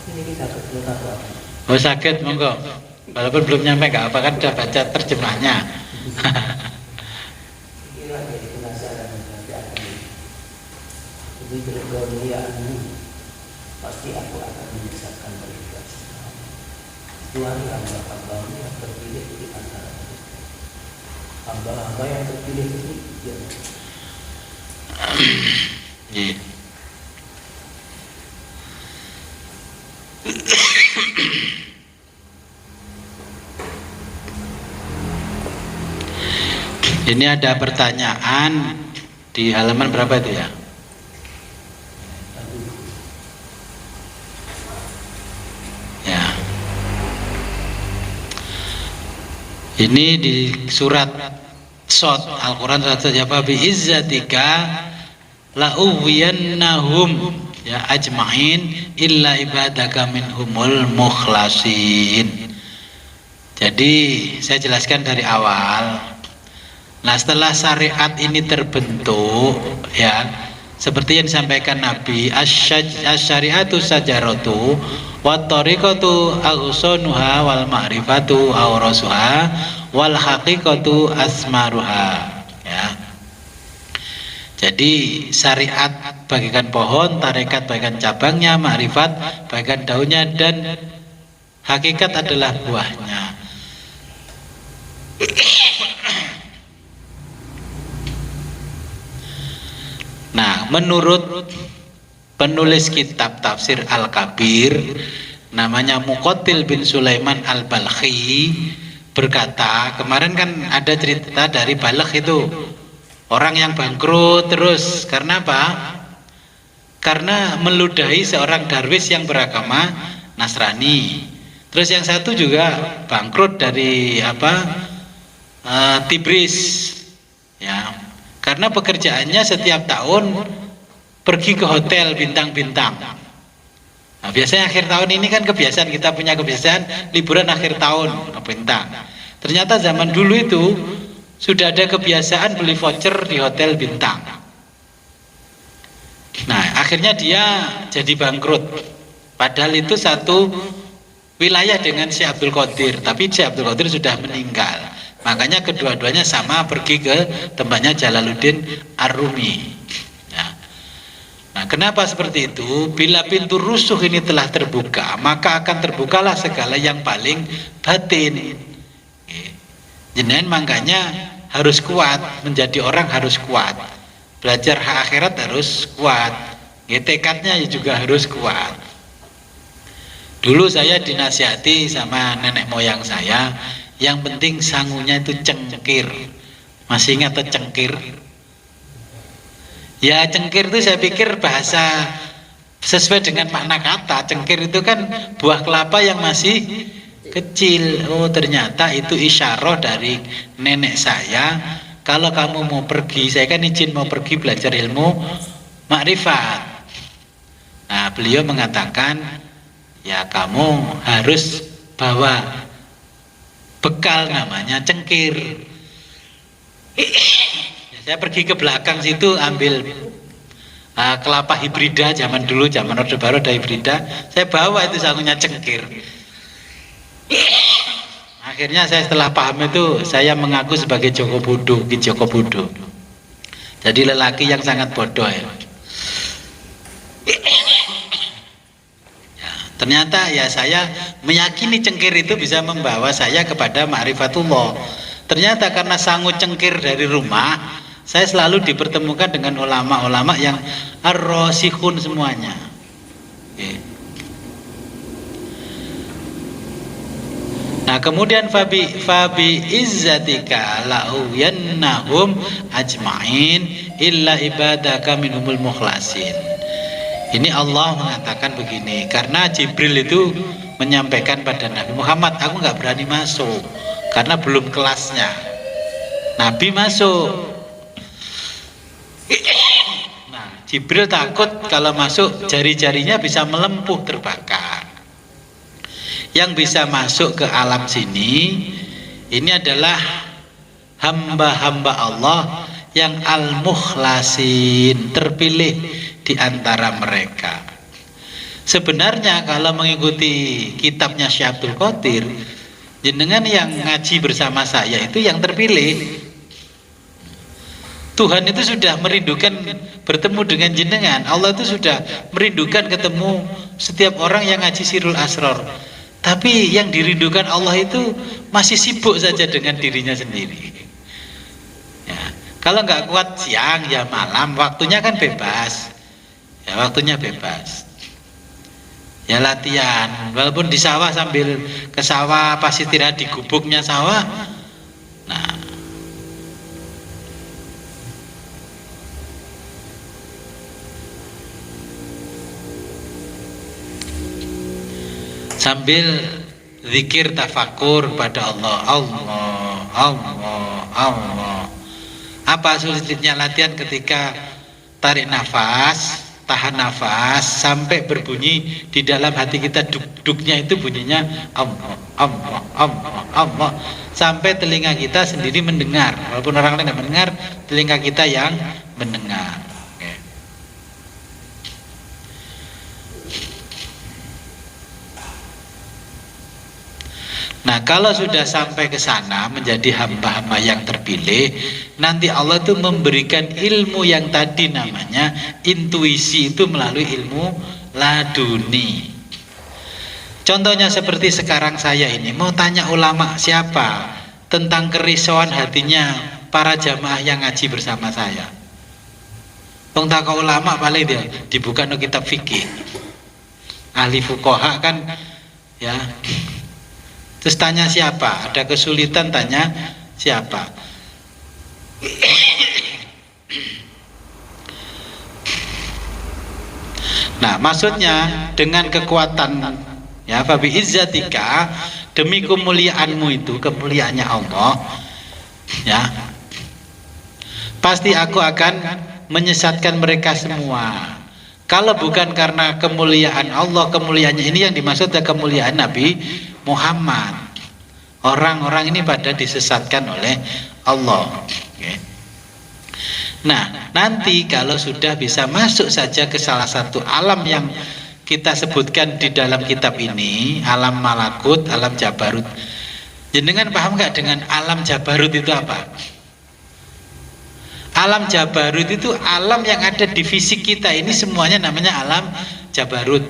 Ini kita perlu tahu. Oh sakit, monggo. Walaupun belum nyampe nggak apa kan udah baca terjemahnya. Inilah jadi penasaran nanti akan lebih berkemuliaanmu. Pasti aku akan menyesatkan mereka. Tuhan hamba-hambamu yang terpilih di antara mereka. Hamba-hamba yang terpilih itu dia. Iya. Ini ada pertanyaan di halaman berapa itu ya? Ya. Ini di surat Shad Al-Quran surat apa bi izzatika la'uwiyannahum ya ajma'in illa ibadaka minhumul mukhlasin. Jadi saya jelaskan dari awal. Nah setelah syariat ini terbentuk ya seperti yang disampaikan Nabi asyariatu sajaratu wa tariqatu aghsanuha wal ma'rifatu awrasuha wal haqiqatu asmaruha ya. Jadi syariat bagikan pohon, tarekat bagikan cabangnya, ma'rifat bagikan daunnya, dan hakikat adalah buahnya. Nah, menurut penulis kitab tafsir Al-Kabir namanya Muqatil bin Sulaiman Al-Balkhi berkata, kemarin kan ada cerita dari Balkh itu orang yang bangkrut terus karena apa? Karena meludahi seorang darwis yang beragama Nasrani. Terus yang satu juga bangkrut dari Tibris ya. Karena pekerjaannya setiap tahun pergi ke hotel bintang-bintang. Nah, biasanya akhir tahun ini kan kebiasaan, kita punya kebiasaan liburan akhir tahun ke bintang. Ternyata zaman dulu itu sudah ada kebiasaan beli voucher di hotel bintang. Nah, akhirnya dia jadi bangkrut. Padahal itu satu wilayah dengan Syekh Abdul Qadir, tapi Syekh Abdul Qadir sudah meninggal. Makanya kedua-duanya sama pergi ke tempatnya Jalaluddin Ar-Rumi ya. Nah kenapa seperti itu? Bila pintu rusuh ini telah terbuka, maka akan terbukalah segala yang paling batin. Jenengan makanya harus kuat, menjadi orang harus kuat, belajar hak akhirat harus kuat, tekadnya juga harus kuat. Dulu saya dinasihati sama nenek moyang saya, yang penting sangunya itu cengkir. Masih ingat cengkir? Ya cengkir itu saya pikir bahasa sesuai dengan makna kata. Cengkir itu kan buah kelapa yang masih kecil. Oh ternyata itu isyarah dari nenek saya. Kalau kamu mau pergi, saya kan izin mau pergi belajar ilmu makrifat. Nah beliau mengatakan, ya kamu harus bawa bekal namanya cengkir. Saya pergi ke belakang situ ambil kelapa hibrida zaman dulu, zaman Orde Baru ada hibrida. Saya bawa itu sangunya cengkir. Akhirnya saya setelah paham itu saya mengaku sebagai Joko Bodo, Ki Joko Bodo. Jadi lelaki yang sangat bodoh ya. Ternyata ya saya meyakini cengkir itu bisa membawa saya kepada ma'rifatullah. Ternyata karena sangu cengkir dari rumah, saya selalu dipertemukan dengan ulama-ulama yang ar-rasikhun semuanya. Nah kemudian fabi izzatika la'uyannahum ajma'in illa ibadaka minhumul mukhlasin. Ini Allah mengatakan begini, karena Jibril itu menyampaikan pada Nabi Muhammad, aku nggak berani masuk karena belum kelasnya. Nabi masuk. Nah, Jibril takut kalau masuk jari-jarinya bisa melempuh terbakar. Yang bisa masuk ke alam sini ini adalah hamba-hamba Allah yang al-mukhlasin, terpilih di antara mereka. Sebenarnya kalau mengikuti kitabnya Syekh Abdul Qadir, jenengan yang ngaji bersama saya itu yang terpilih. Tuhan itu sudah merindukan bertemu dengan jenengan. Allah itu sudah merindukan ketemu setiap orang yang ngaji Sirul Asror. Tapi yang dirindukan Allah itu masih sibuk saja dengan dirinya sendiri. Ya, kalau nggak kuat siang ya malam, waktunya kan bebas. Ya, waktunya bebas. Ya latihan, walaupun di sawah sambil ke sawah pas istirahat di gubuknya sawah. Nah, sambil zikir tafakur pada Allah. Allah, Allah, Allah. Apa sulitnya latihan ketika tarik nafas, tahan nafas sampai berbunyi di dalam hati kita, duk-duknya itu bunyinya Allah, Allah, Allah, Allah, sampai telinga kita sendiri mendengar, walaupun orang lain tidak mendengar, telinga kita yang mendengar. Oke. Nah, kalau sudah sampai ke sana menjadi hamba-hamba yang terpilih, nanti Allah itu memberikan ilmu yang tadi namanya intuisi, itu melalui ilmu laduni. Contohnya seperti sekarang saya ini mau tanya ulama siapa tentang kerisauan hatinya para jamaah yang ngaji bersama saya. Wong tak ulama paling dia dibuka no kitab fikih. Ahli fuqaha kan ya. Terus tanya siapa? Ada kesulitan tanya siapa? Nah, maksudnya dengan kekuatan ya, fabi izzatika, demi kemuliaanmu itu, kemuliaannya Allah ya, pasti aku akan menyesatkan mereka semua. Kalau bukan karena kemuliaan Allah, kemuliaannya ini yang dimaksud adalah kemuliaan Nabi Muhammad. Orang-orang ini pada disesatkan oleh Allah. Oke. Nah, nanti kalau sudah bisa masuk saja ke salah satu alam yang kita sebutkan di dalam kitab ini, alam malakut, alam jabarut. Jenengan paham nggak dengan alam jabarut itu apa? Alam jabarut itu alam yang ada di fisik kita ini, semuanya namanya alam jabarut.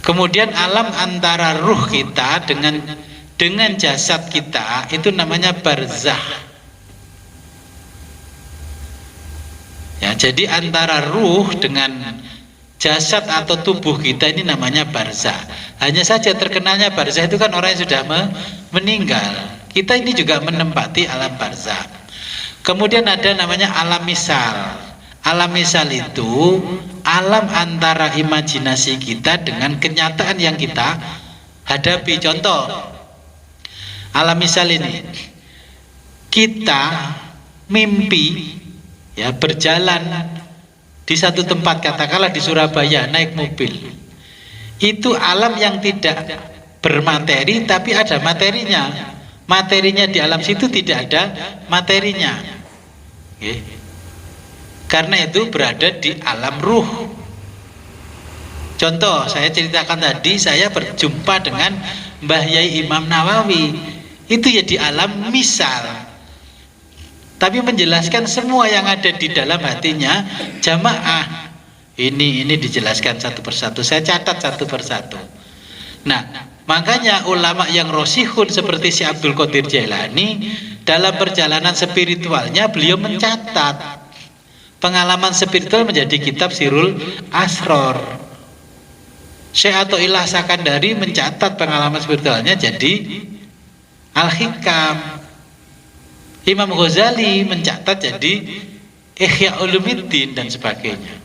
Kemudian alam antara ruh kita dengan jasad kita itu namanya barzah. Ya, jadi antara ruh dengan jasad atau tubuh kita ini namanya barzah. Hanya saja terkenalnya barzah itu kan orang yang sudah meninggal. Kita ini juga menempati alam barzah. Kemudian ada namanya alam misal. Alam misal itu alam antara imajinasi kita dengan kenyataan yang kita hadapi. Contoh, alam misal ini, kita mimpi ya berjalan di satu tempat, katakanlah di Surabaya, naik mobil. Itu alam yang tidak bermateri tapi ada materinya. Materinya di alam situ tidak ada materinya. Oke. Karena itu berada di alam ruh. Contoh, saya ceritakan tadi, saya berjumpa dengan Mbah Yai Imam Nawawi. Itu ya di alam misal. Tapi menjelaskan semua yang ada di dalam hatinya jamaah. Ini dijelaskan satu persatu. Saya catat satu persatu. Nah, makanya ulama yang rosihun seperti Syekh Abdul Qadir Jailani, dalam perjalanan spiritualnya beliau mencatat. Pengalaman spiritual menjadi kitab Sirul Asror. Syekh Athaillah Sakandari mencatat pengalaman spiritualnya jadi Al-Hikam. Imam Ghazali mencatat jadi Ihya Ulumuddin dan sebagainya.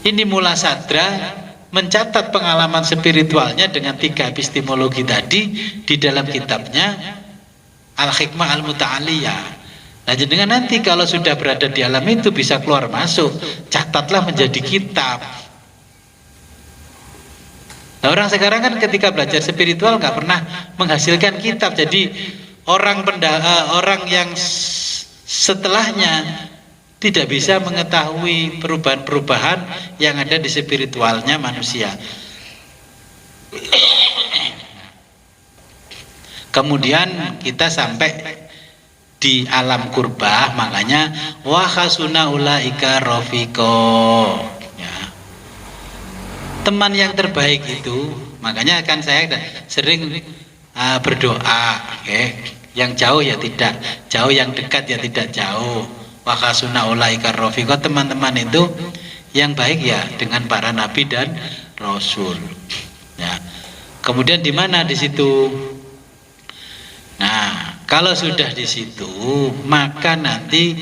Ini Mula Sadra mencatat pengalaman spiritualnya dengan 3 epistemologi tadi di dalam kitabnya Al-Hikmah Al-Muta'aliyah. Nah, jenengan nanti kalau sudah berada di alam itu bisa keluar masuk, catatlah menjadi kitab. Nah, orang sekarang kan ketika belajar spiritual nggak pernah menghasilkan kitab. Jadi orang yang setelahnya tidak bisa mengetahui perubahan-perubahan yang ada di spiritualnya manusia. Kemudian kita sampai di alam kurbah, makanya wa khasuna ulaika rafiqo, ya. Teman yang terbaik itu, makanya kan saya sering berdoa, okay. Yang jauh ya tidak jauh, yang dekat ya tidak jauh. Wa khasuna ulaika rafiqo, teman-teman itu yang baik ya dengan para nabi dan rasul, ya. Kemudian di mana di situ? Nah, kalau sudah di situ, maka nanti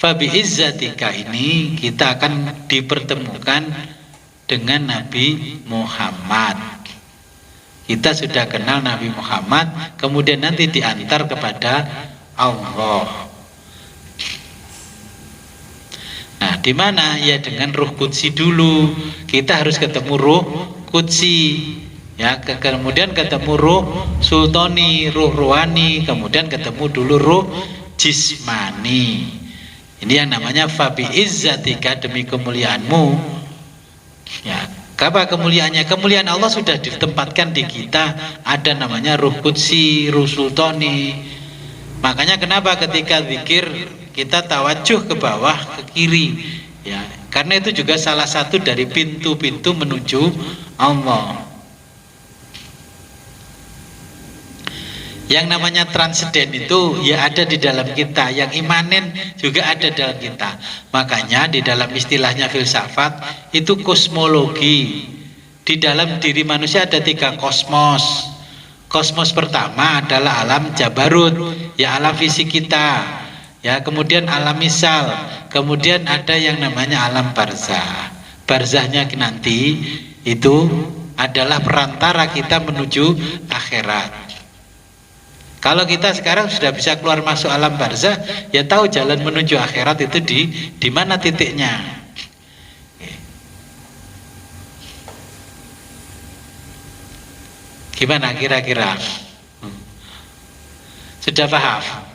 fabi izzatika ini kita akan dipertemukan dengan Nabi Muhammad. Kita sudah kenal Nabi Muhammad, kemudian nanti diantar kepada Allah. Nah, di mana? Ya dengan Ruh Qudsi dulu. Kita harus ketemu Ruh Qudsi. Ya, kemudian ketemu Ruh Sultani, Ruh Ruhani, kemudian ketemu dulu Ruh Jismani. Ini yang namanya fabi izzatika, demi kemuliaanmu. Ya, apa kemuliaannya? Kemuliaan Allah sudah ditempatkan di kita, ada namanya Ruh Qudsi, Ruh Sultani. Makanya kenapa ketika zikir kita tawajuh ke bawah, ke kiri, ya, karena itu juga salah satu dari pintu-pintu menuju Allah. Yang namanya transenden itu ya ada di dalam kita, yang imanen juga ada dalam kita. Makanya di dalam istilahnya filsafat itu kosmologi. Di dalam diri manusia ada 3 kosmos. Kosmos pertama adalah alam Jabarut, ya alam fisik kita. Ya, kemudian alam misal, kemudian ada yang namanya alam barzah. Barzahnya nanti itu adalah perantara kita menuju akhirat. Kalau kita sekarang sudah bisa keluar masuk alam barzah, ya tahu jalan menuju akhirat itu di mana titiknya. Gimana kira-kira? Sudah paham?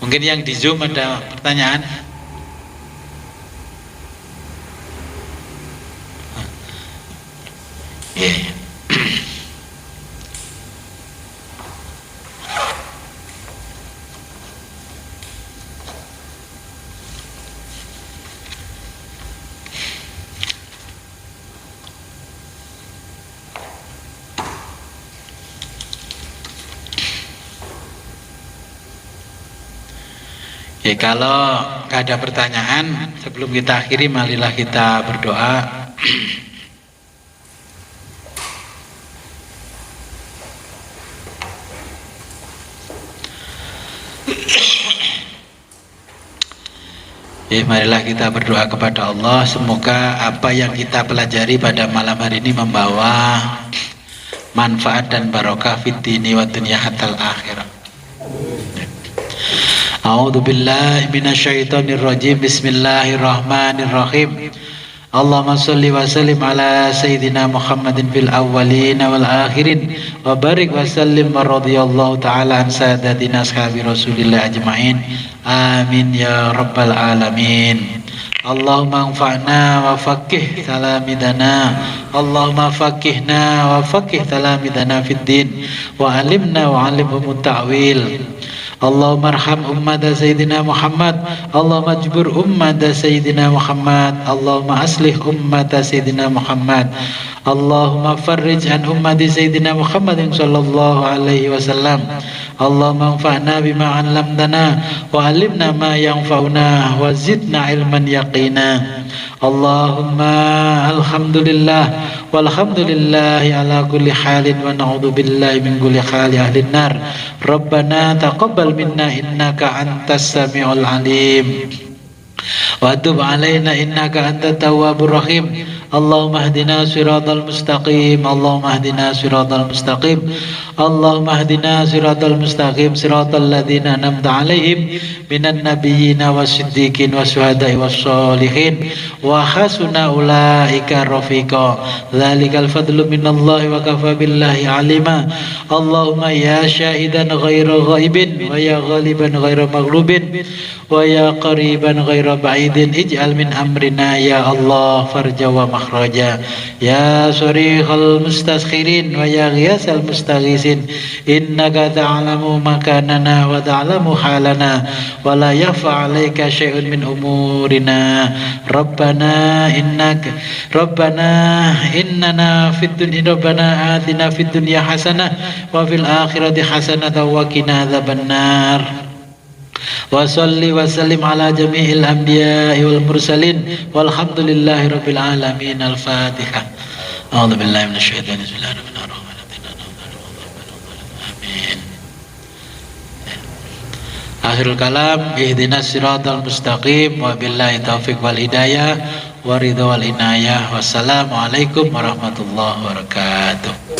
Mungkin yang di Zoom ada pertanyaan? Yeah. Ya, kalau nggak ada pertanyaan, sebelum kita akhiri, marilah kita berdoa. Ya, marilah kita berdoa kepada Allah. Semoga apa yang kita pelajari pada malam hari ini membawa manfaat dan barokah fid dini wa dunya hatal akhirah. A'udzu billahi minasyaitonir rajim. Bismillahirrahmanirrahim. Allahumma sholli wa sallim ala sayyidina Muhammadin fil awwalin wal akhirin wa barik wa sallim wa radhiyallahu ta'ala an sadatina ashabi Rasulillah ajma'in. Amin ya rabbal alamin. Allahumma anfa'na wa faqih talamidana. Allahumma faqihna wa faqih talamidana fid din wa alimna wa alimhum ta'wil. Allahumma arham ummata Sayyidina Muhammad. Allahumma jbur ummata Sayyidina Muhammad. Allahumma aslih ummata Sayyidina Muhammad. Allahumma farrij an ummati Sayyidina Muhammadin sallallahu alaihi wasallam. Allahumma anfa'na bima 'allamtana wa 'allimna ma yanfa'una wa zidna ilman yaqina. Allahumma alhamdulillah walhamdulillahi ala kulli halin wa na'udzu billahi min kulli hali ahlin nar. Rabbana taqabbal minna innaka antas samiul alim wa tub alaina innaka antat tawwabur rahim. Allahumma hdina siratal mustaqim. Allahumma hdina siratal mustaqim. Allahumma hdina siratal mustaqim siratal ladzina an'amta 'alaihim minan nabiyyina wasiddiqin wasyuhada'i wassolihin wa hasuna ulaika rafiqa. Dzalikal fadlu minallahi wa kafa billahi 'alima. Allahumma ya syahidan ghaira ghaibin wa ya ghaliban ghaira maghlubin wa ya qariban ghaira ba'idin ij'al min amrina ya Allah farja wa makhraja ya sharihal mustaskhirin wa ya ghiyasal mustaghisin innaka ta'lamu makanana wa ta'lamu halana wa la yakhfa 'alaika syai'un min umurina rabbana innana fid dunya rabbana atina fid dunya hasanah wa fil akhirati hasanah wa qina adzabannar. Wa salli wa sallim ala jami'il anbiya'i wal mursalin walhamdulillahi rabbil alamin. Al-Fatihah. A'udzu billahi minasy syaithanir rajim. Amin. Akhirul kalam, ihdinas siratal mustaqim wa billahi taufiq wal hidayah wa ridha wal inayah. Wassalamualaikum warahmatullahi wabarakatuh.